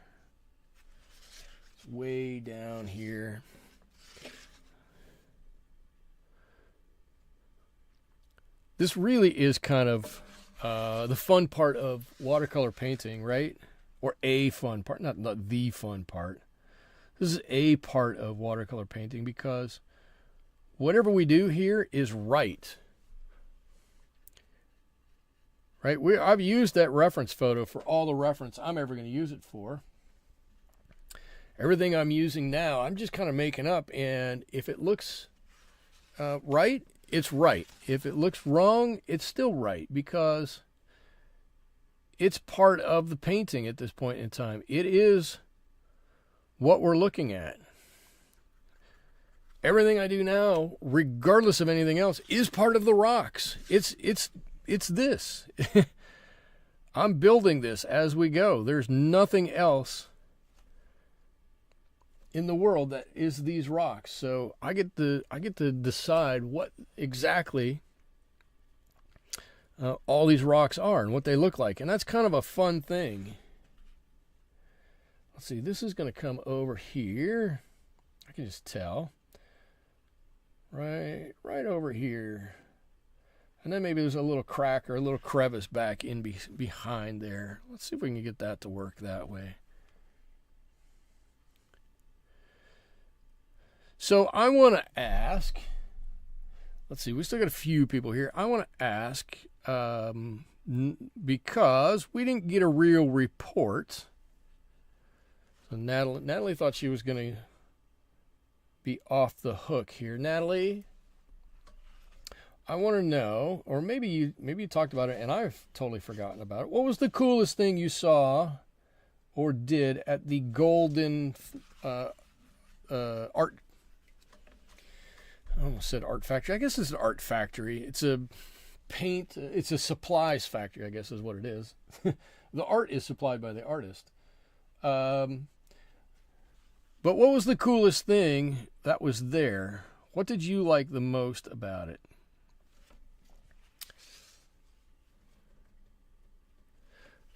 It's way down here. This really is kind of the fun part of watercolor painting, right? Or a fun part, not the fun part. This is a part of watercolor painting because whatever we do here is right. Right? I've used that reference photo for all the reference I'm ever going to use it for. Everything I'm using now, I'm just kind of making up, and if it looks right, it's right. If it looks wrong, it's still right because it's part of the painting at this point in time. It is what we're looking at. Everything I do now, regardless of anything else, is part of the rocks. It's this. I'm building this as we go. There's nothing else in the world that is these rocks. So I get to decide what exactly all these rocks are and what they look like, and that's kind of a fun thing. Let's see, this is going to come over here. I can just tell. Right over here. And then maybe there's a little crack or a little crevice back in behind there. Let's see if we can get that to work that way. So I want to ask, let's see, we still got a few people here. I want to ask, because we didn't get a real report. So Natalie thought she was going to be off the hook here. Natalie, I want to know, or maybe you talked about it and I've totally forgotten about it. What was the coolest thing you saw or did at the Golden art? I almost said art factory. I guess it's an art factory. It's a paint. It's a supplies factory, I guess is what it is. The art is supplied by the artist. But what was the coolest thing that was there? What did you like the most about it?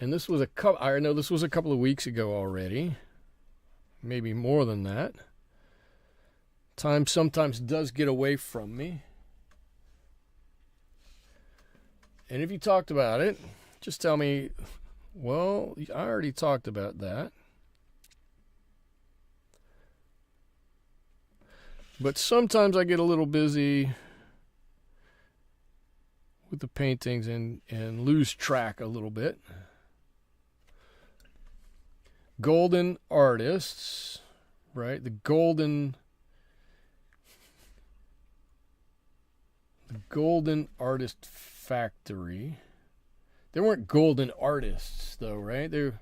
And this was I know this was a couple of weeks ago already. Maybe more than that. Time sometimes does get away from me. And if you talked about it, just tell me, well, I already talked about that. But sometimes I get a little busy with the paintings and lose track a little bit. Golden artists, right? The Golden Artist Factory. They weren't golden artists, though, right? The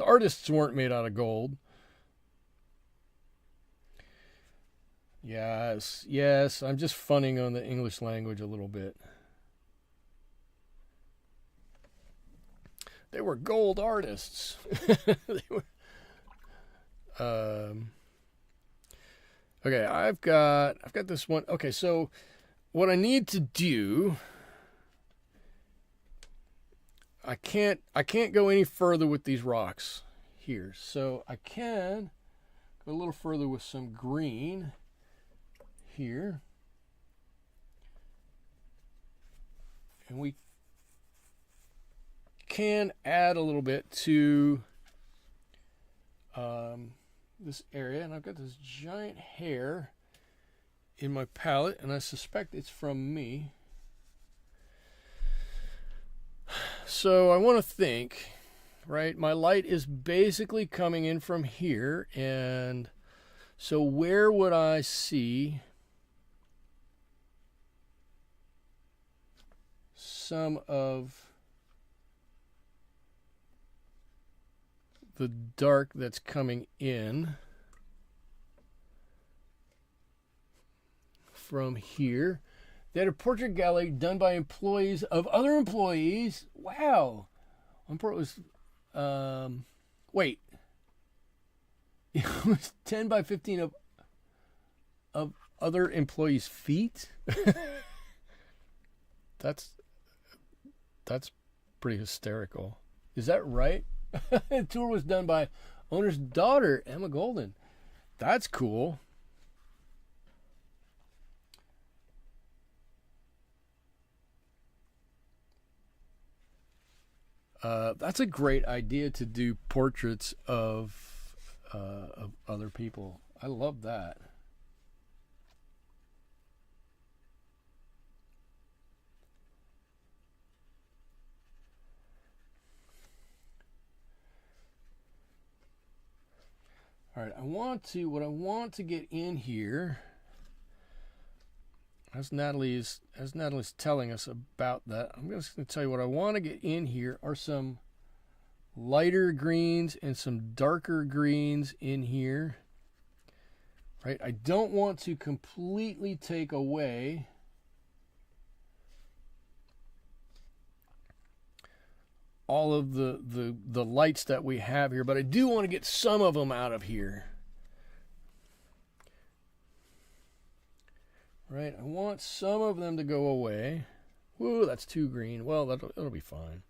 artists weren't made out of gold. Yes, I'm just funning on the English language a little bit. They were gold artists. They were. Okay, I've got this one. Okay, so what I need to do, I can't go any further with these rocks here. So I can go a little further with some green here. And we can add a little bit to this area, and I've got this giant hair in my palette, and I suspect it's from me. So I want to think, right? My light is basically coming in from here, and so where would I see some of the dark that's coming in from here? They had a portrait gallery done by employees of other employees. Wow. It was, wait. It was 10 by 15 of other employees' feet? That's pretty hysterical. Is that right? The tour was done by owner's daughter, Emma Golden. That's cool. That's a great idea to do portraits of other people. I love that. All right, what I want to get in here, as Natalie's telling us about that, I'm just going to tell you what I want to get in here are some lighter greens and some darker greens in here. Right? I don't want to completely take away all of the lights that we have here, but I do want to get some of them out of here. Right, I want some of them to go away. Whoa, that's too green. Well, that'll be fine.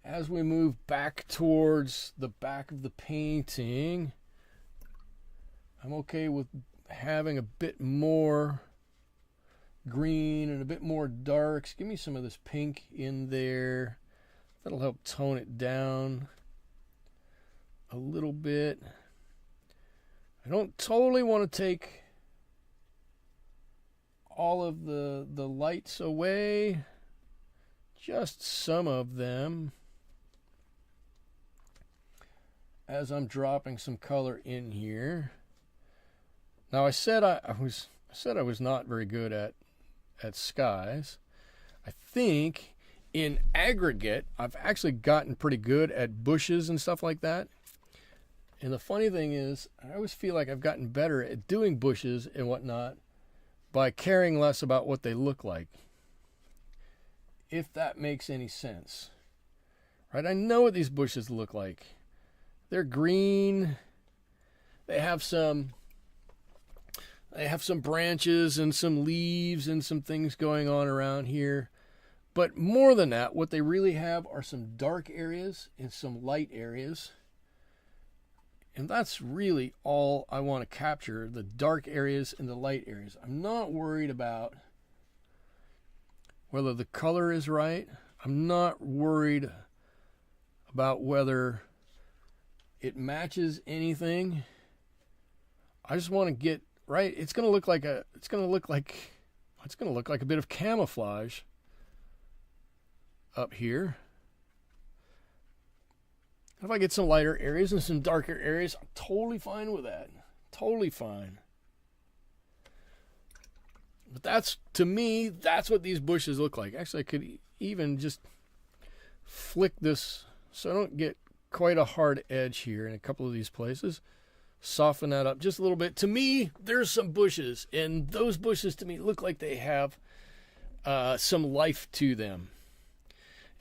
As we move back towards the back of the painting, I'm okay with having a bit more green and a bit more darks. Give me some of this pink in there. That'll help tone it down a little bit. I don't totally want to take all of the lights away, just some of them, as I'm dropping some color in here. Now I said I was not very good at skies. I think in aggregate I've actually gotten pretty good at bushes and stuff like that. And the funny thing is, I always feel like I've gotten better at doing bushes and whatnot by caring less about what they look like. If that makes any sense. Right? I know what these bushes look like. They're green. They have some branches and some leaves and some things going on around here. But more than that, what they really have are some dark areas and some light areas. And that's really all I want to capture, the dark areas and the light areas. I'm not worried about whether the color is right. I'm not worried about whether it matches anything. I just want to get right. It's going to look like a bit of camouflage up here. If I get some lighter areas and some darker areas, I'm totally fine with that. Totally fine. But that's, to me, that's what these bushes look like. Actually, I could even just flick this so I don't get quite a hard edge here in a couple of these places. Soften that up just a little bit. To me, there's some bushes, and those bushes to me look like they have some life to them.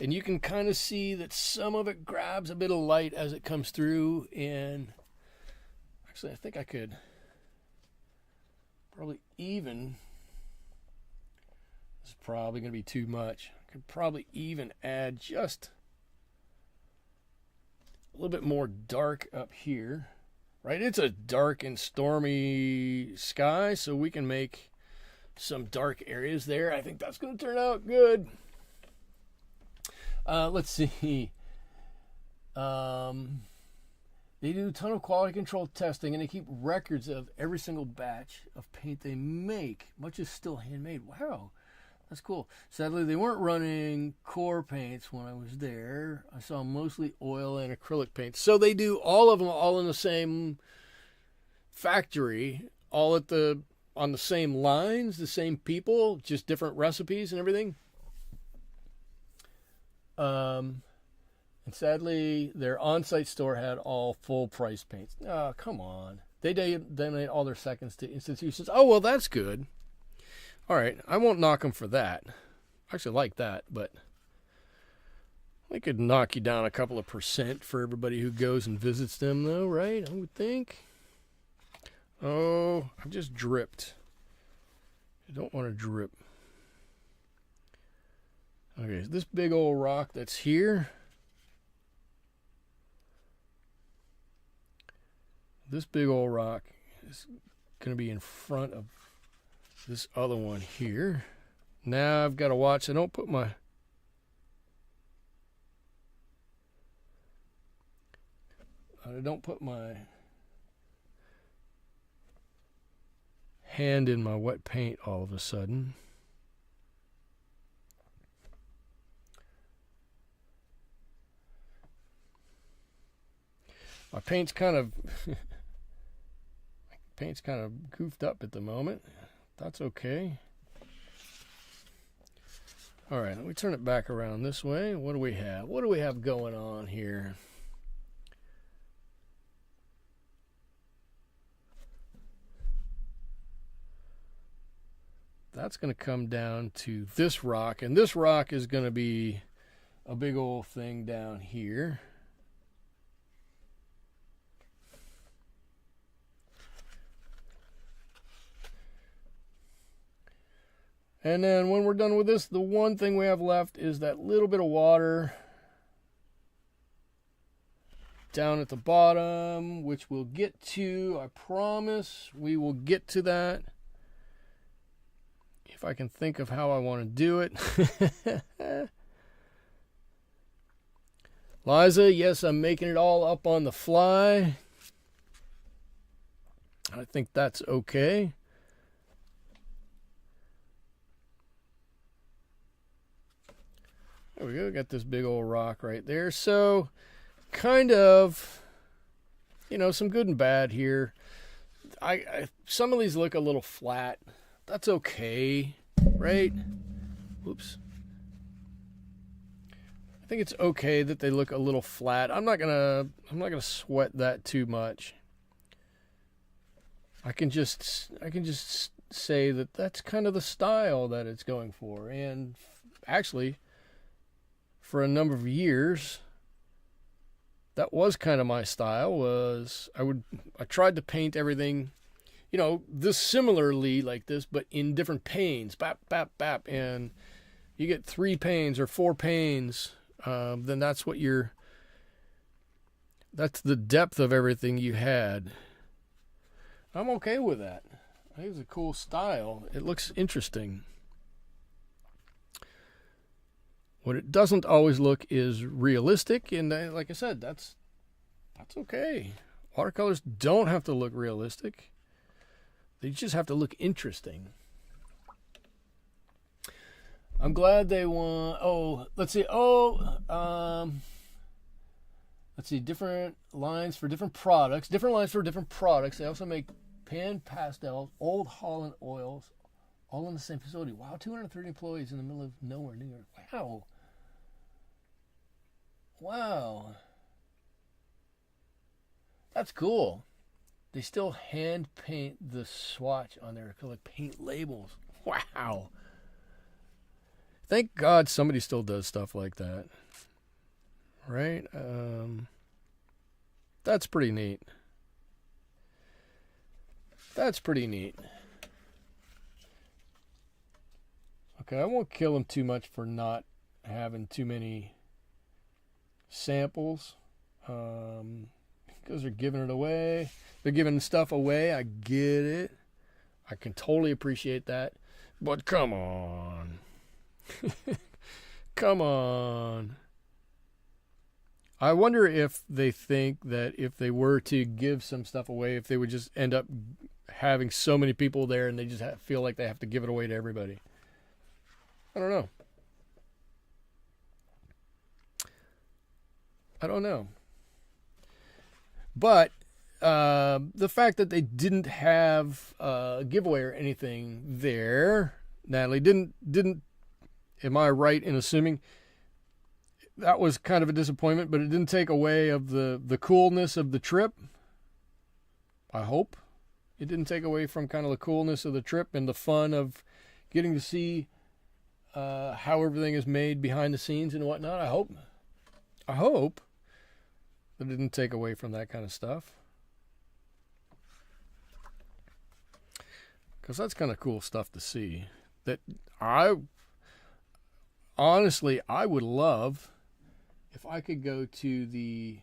And you can kind of see that some of it grabs a bit of light as it comes through. And actually, I think I could probably even, this is probably going to be too much. I could probably even add just a little bit more dark up here. Right? It's a dark and stormy sky, so we can make some dark areas there. I think that's going to turn out good. Let's see. They do a ton of quality control testing, and they keep records of every single batch of paint they make. Much is still handmade. Wow, that's cool. Sadly, they weren't running core paints when I was there. I saw mostly oil and acrylic paints. So they do all of them all in the same factory, all on the same lines, the same people, just different recipes and everything. And sadly, their on-site store had all full-price paints. Oh, come on. They donate all their seconds to institutions. Oh, well, that's good. All right, I won't knock them for that. I actually like that, but they could knock you down a couple of % for everybody who goes and visits them, though, right? I would think. Oh, I've just dripped. I don't want to drip. Okay, this big old rock that's here. This big old rock is going to be in front of this other one here. Now I've got to watch. I don't put my hand in my wet paint all of a sudden. My paint's kind of goofed up at the moment. That's okay. All right, let me turn it back around this way. What do we have? What do we have going on here? That's going to come down to this rock, and this rock is going to be a big old thing down here. And then when we're done with this, the one thing we have left is that little bit of water down at the bottom, which we'll get to. I promise we will get to that. If I can think of how I want to do it. Liza, yes, I'm making it all up on the fly. I think that's okay. There we go. Got this big old rock right there. So, kind of, some good and bad here. Some of these look a little flat. That's okay, right? Oops. I think it's okay that they look a little flat. I'm not gonna sweat that too much. I can just say that that's kind of the style that it's going for. And actually, for a number of years, that was kind of my style. I tried to paint everything, this similarly like this, but in different panes, bap, bap, bap, and you get 3 panes or 4 panes, then that's the depth of everything you had. I'm okay with that. I think it's a cool style. It looks interesting. What it doesn't always look is realistic, and like I said, that's okay. Watercolors don't have to look realistic. They just have to look interesting. I'm glad they want. Let's see. Let's see. Different lines for different products. They also make pan pastels, Old Holland oils, all in the same facility. Wow, 230 employees in the middle of nowhere, New York. Wow. That's cool. They still hand paint the swatch on their acrylic paint labels. Wow. Thank God somebody still does stuff like that. Right? That's pretty neat. Okay, I won't kill them too much for not having too many samples. Because they're giving it away. They're giving stuff away. I get it. I can totally appreciate that. But come on. Come on. I wonder if they think that if they were to give some stuff away, if they would just end up having so many people there and they just feel like they have to give it away to everybody. I don't know. But the fact that they didn't have a giveaway or anything there, Natalie, didn't. Am I right in assuming that was kind of a disappointment? But it didn't take away of the coolness of the trip. I hope it didn't take away from kind of the coolness of the trip and the fun of getting to see how everything is made behind the scenes and whatnot. I hope that it didn't take away from that kind of stuff. Because that's kind of cool stuff to see. That I would love if I could go to the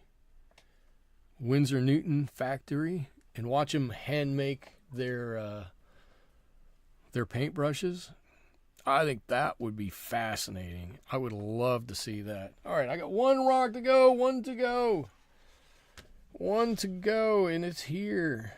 Winsor Newton factory and watch them hand make their paintbrushes. I think that would be fascinating. I would love to see that. All right, I got one rock to go, one to go, and it's here.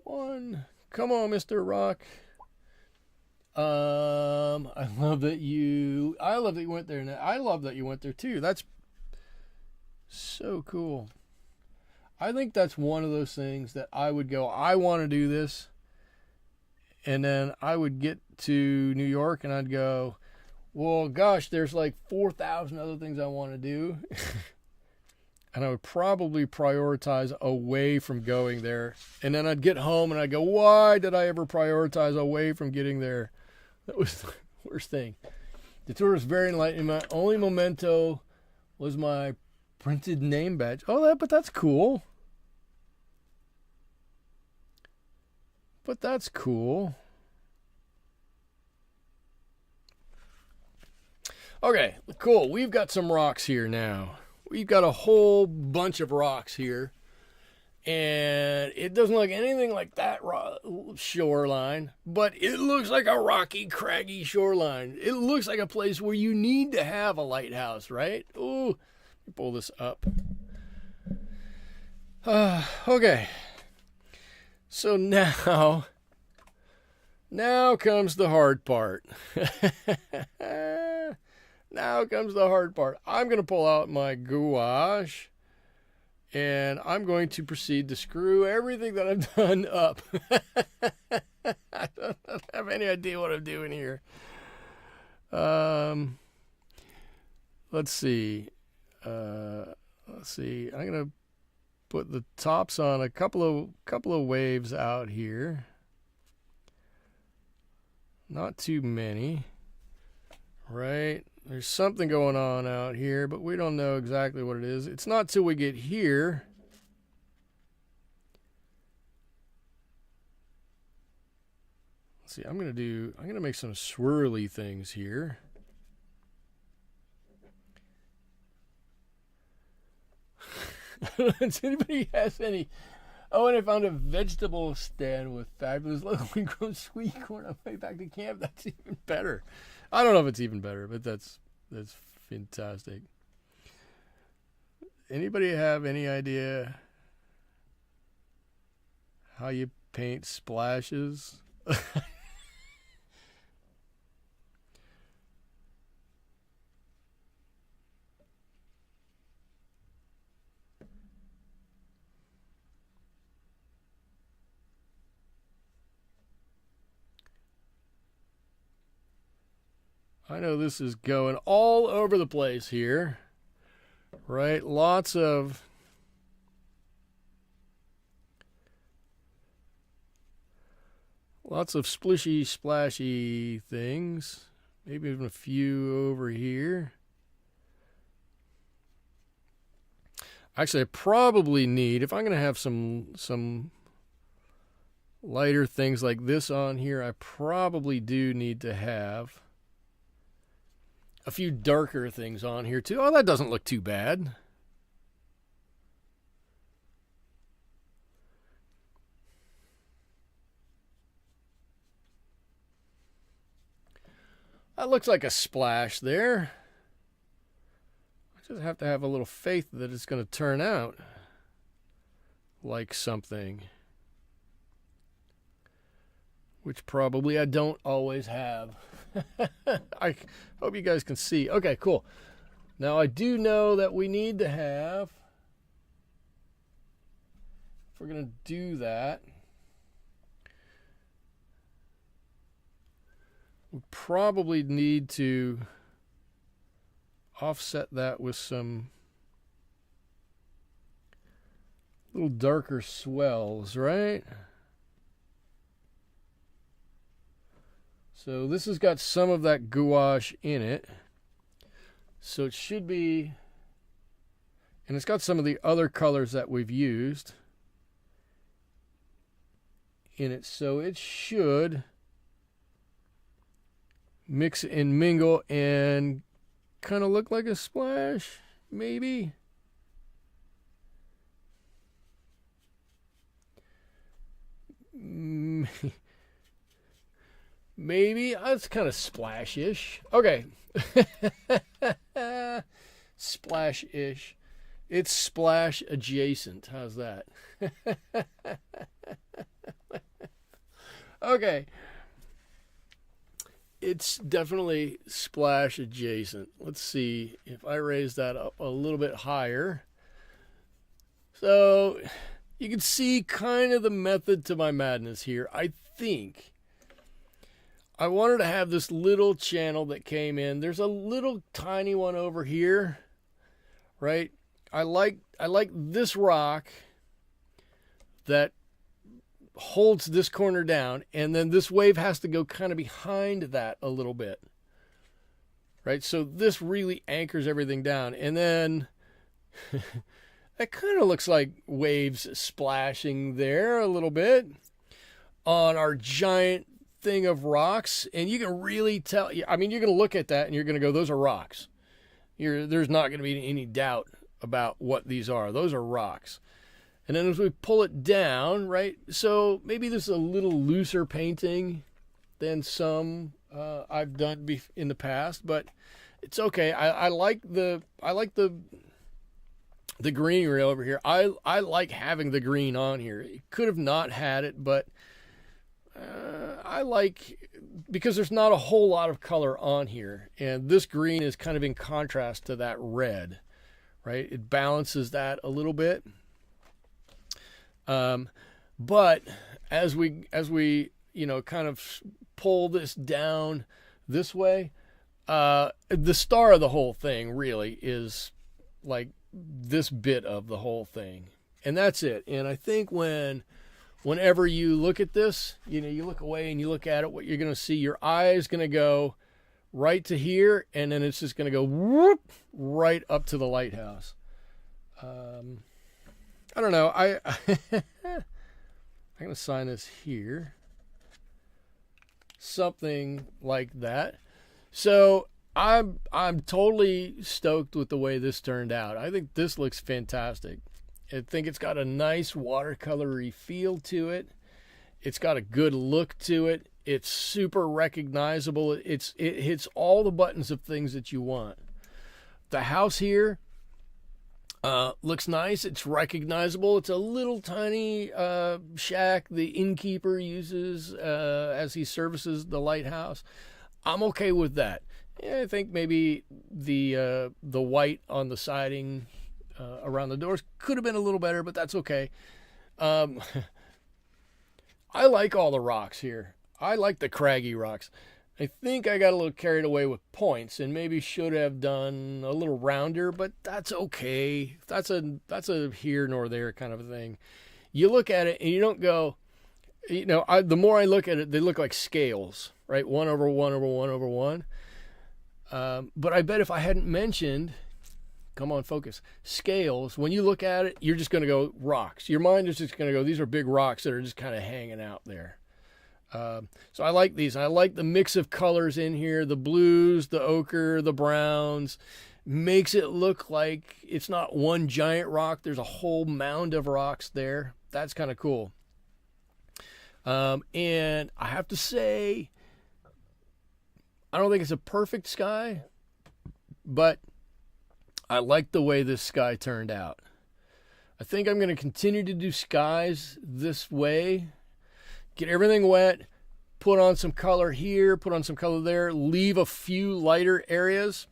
One. Come on, Mr. Rock. I love that you went there. I love that you went there too. That's so cool. I think that's one of those things that I would go, I want to do this. And then I would get to New York and I'd go, well, gosh, there's like 4,000 other things I want to do. And I would probably prioritize away from going there. And then I'd get home and I'd go, why did I ever prioritize away from getting there? That was the worst thing. The tour was very enlightening. My only memento was my printed name badge. Oh, but that's cool. Okay, cool. We've got some rocks here now. We've got a whole bunch of rocks here. And it doesn't look anything like that shoreline, but it looks like a rocky, craggy shoreline. It looks like a place where you need to have a lighthouse, right? Ooh, let me pull this up. Okay. So now comes the hard part. Now comes the hard part. I'm going to pull out my gouache. And I'm going to proceed to screw everything that I've done up. I don't have any idea what I'm doing here. Let's see. I'm going to put the tops on a couple of waves out here. Not too many. Right? There's something going on out here, but we don't know exactly what it is. It's not till we get here. Let's see, I'm gonna make some swirly things here. Does anybody has any? Oh, and I found a vegetable stand with fabulous locally grown sweet corn on my way back to camp. That's even better. I don't know if it's even better, but that's fantastic. Anybody have any idea how you paint splashes? I know this is going all over the place here, right? Lots of splishy, splashy things. Maybe even a few over here. Actually, I probably need, if I'm going to have some lighter things like this on here, I probably do need to have a few darker things on here too. Oh, that doesn't look too bad. That looks like a splash there. I just have to have a little faith that it's going to turn out like something. Which probably I don't always have. I hope you guys can see. Okay, cool. Now I do know that we need to have, if we're going to do that, we probably need to offset that with some little darker swells, right? So this has got some of that gouache in it. So it should be, and it's got some of the other colors that we've used in it. So it should mix and mingle and kind of look like a splash, maybe. Maybe. That's kind of splash-ish. Okay. Splash-ish. It's splash adjacent. How's that? Okay. It's definitely splash adjacent. Let's see if I raise that up a little bit higher. So you can see kind of the method to my madness here. I think I wanted to have this little channel that came in. There's a little tiny one over here, right? I like this rock that holds this corner down, and then this wave has to go kind of behind that a little bit, right? So this really anchors everything down, and then that kind of looks like waves splashing there a little bit on our giant thing of rocks, and you can really tell. I mean, you're going to look at that and you're going to go, those are rocks. There's not going to be any doubt about what these are. Those are rocks. And then as we pull it down, right, so maybe this is a little looser painting than some I've done in the past, but it's okay. I like the greenery over here. I like having the green on here. It could have not had it, but I like, because there's not a whole lot of color on here, and this green is kind of in contrast to that red, right? It balances that a little bit. But as we kind of pull this down this way, the star of the whole thing really is like this bit of the whole thing, and that's it. And I think whenever you look at this, you look away and you look at it, what you're going to see, your eye is going to go right to here, and then it's just going to go whoop right up to the lighthouse. I don't know. I'm going to sign this here. Something like that. So I'm totally stoked with the way this turned out. I think this looks fantastic. I think it's got a nice watercolory feel to it. It's got a good look to it. It's super recognizable. It hits all the buttons of things that you want. The house here looks nice. It's recognizable. It's a little tiny shack the innkeeper uses as he services the lighthouse. I'm okay with that. Yeah, I think maybe the white on the siding around the doors could have been a little better, but that's okay. I like all the rocks here. I like the craggy rocks. I think I got a little carried away with points and maybe should have done a little rounder, but that's okay. That's a here nor there kind of a thing. You look at it and you don't go, the more I look at it, they look like scales, right? 1 over 1 over 1 over 1. But I bet if I hadn't mentioned, come on, focus, scales, when you look at it, you're just going to go rocks. Your mind is just going to go, these are big rocks that are just kind of hanging out there. So I like these. I like the mix of colors in here, the blues, the ochre, the browns. Makes it look like it's not one giant rock. There's a whole mound of rocks there. That's kind of cool. And I have to say, I don't think it's a perfect sky, but I like the way this sky turned out. I think I'm going to continue to do skies this way. Get everything wet, put on some color here, put on some color there, leave a few lighter areas.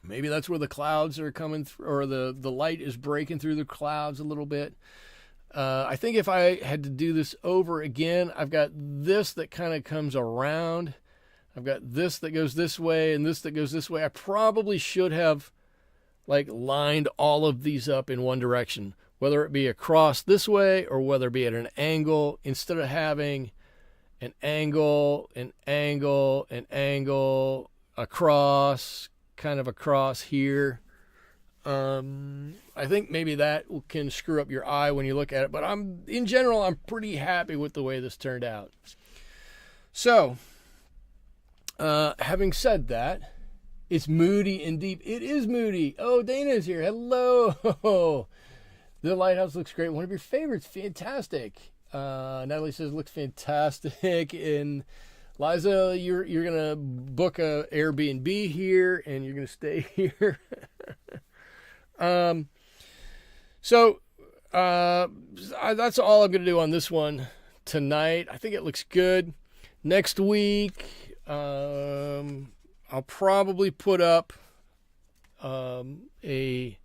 Maybe that's where the clouds are coming through, or the light is breaking through the clouds a little bit. I think if I had to do this over again, I've got this that kind of comes around. I've got this that goes this way and this that goes this way. I probably should have like lined all of these up in one direction, whether it be across this way or whether it be at an angle, instead of having an angle, an angle, an angle, across, kind of across here. I think maybe that can screw up your eye when you look at it, but in general, I'm pretty happy with the way this turned out. So, having said that, it's moody and deep. It is moody. Oh, Dana's here. Hello. The Lighthouse looks great. One of your favorites. Fantastic. Natalie says looks fantastic. And Liza, you're gonna book a Airbnb here, and you're gonna stay here. So that's all I'm gonna do on this one tonight. I think it looks good. Next week, I'll probably put up a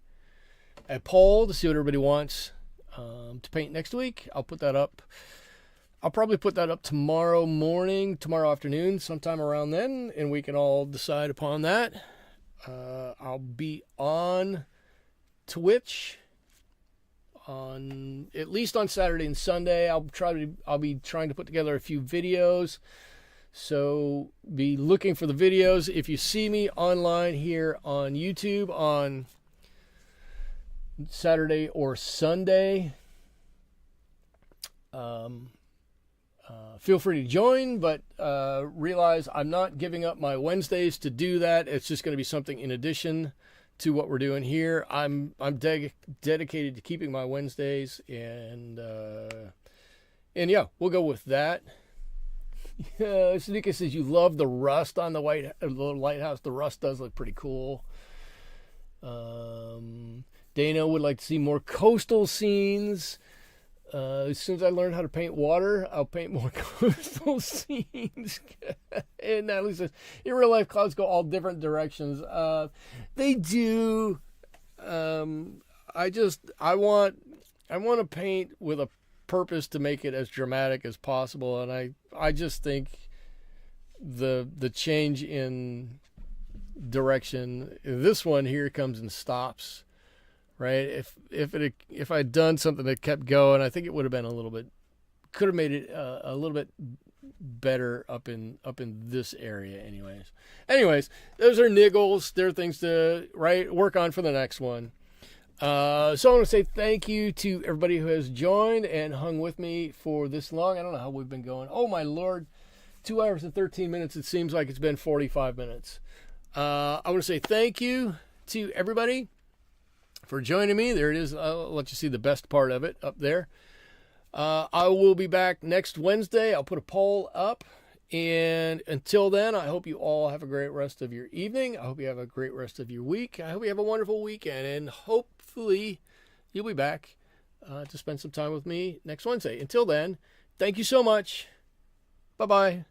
poll to see what everybody wants to paint next week. I'll put that up. I'll probably put that up tomorrow morning, tomorrow afternoon, sometime around then, and we can all decide upon that. I'll be on Twitch on at least on Saturday and Sunday. I'll be trying to put together a few videos. So be looking for the videos. If you see me online here on YouTube on Saturday or Sunday, feel free to join, but realize I'm not giving up my Wednesdays to do that. It's just going to be something in addition to what we're doing here. I'm dedicated to keeping my Wednesdays, and yeah, we'll go with that. Sunika says you love the rust on the lighthouse. The rust does look pretty cool. Dana would like to see more coastal scenes. As soon as I learn how to paint water, I'll paint more coastal scenes. And Natalie says, in real life, clouds go all different directions. They do. I want to paint with a purpose to make it as dramatic as possible, and I just think the change in direction, this one here comes and stops. Right? If I'd done something that kept going, I think it would have been could have made it a little bit better up in this area. Anyways, those are niggles. There are things to work on for the next one. So I want to say thank you to everybody who has joined and hung with me for this long. I don't know how we've been going. Oh my Lord, 2 hours and 13 minutes. It seems like it's been 45 minutes. I want to say thank you to everybody for joining me. There it is. I'll let you see the best part of it up there. I will be back next Wednesday. I'll put a poll up. And until then, I hope you all have a great rest of your evening. I hope you have a great rest of your week. I hope you have a wonderful weekend. And hopefully you'll be back to spend some time with me next Wednesday. Until then, thank you so much. Bye-bye.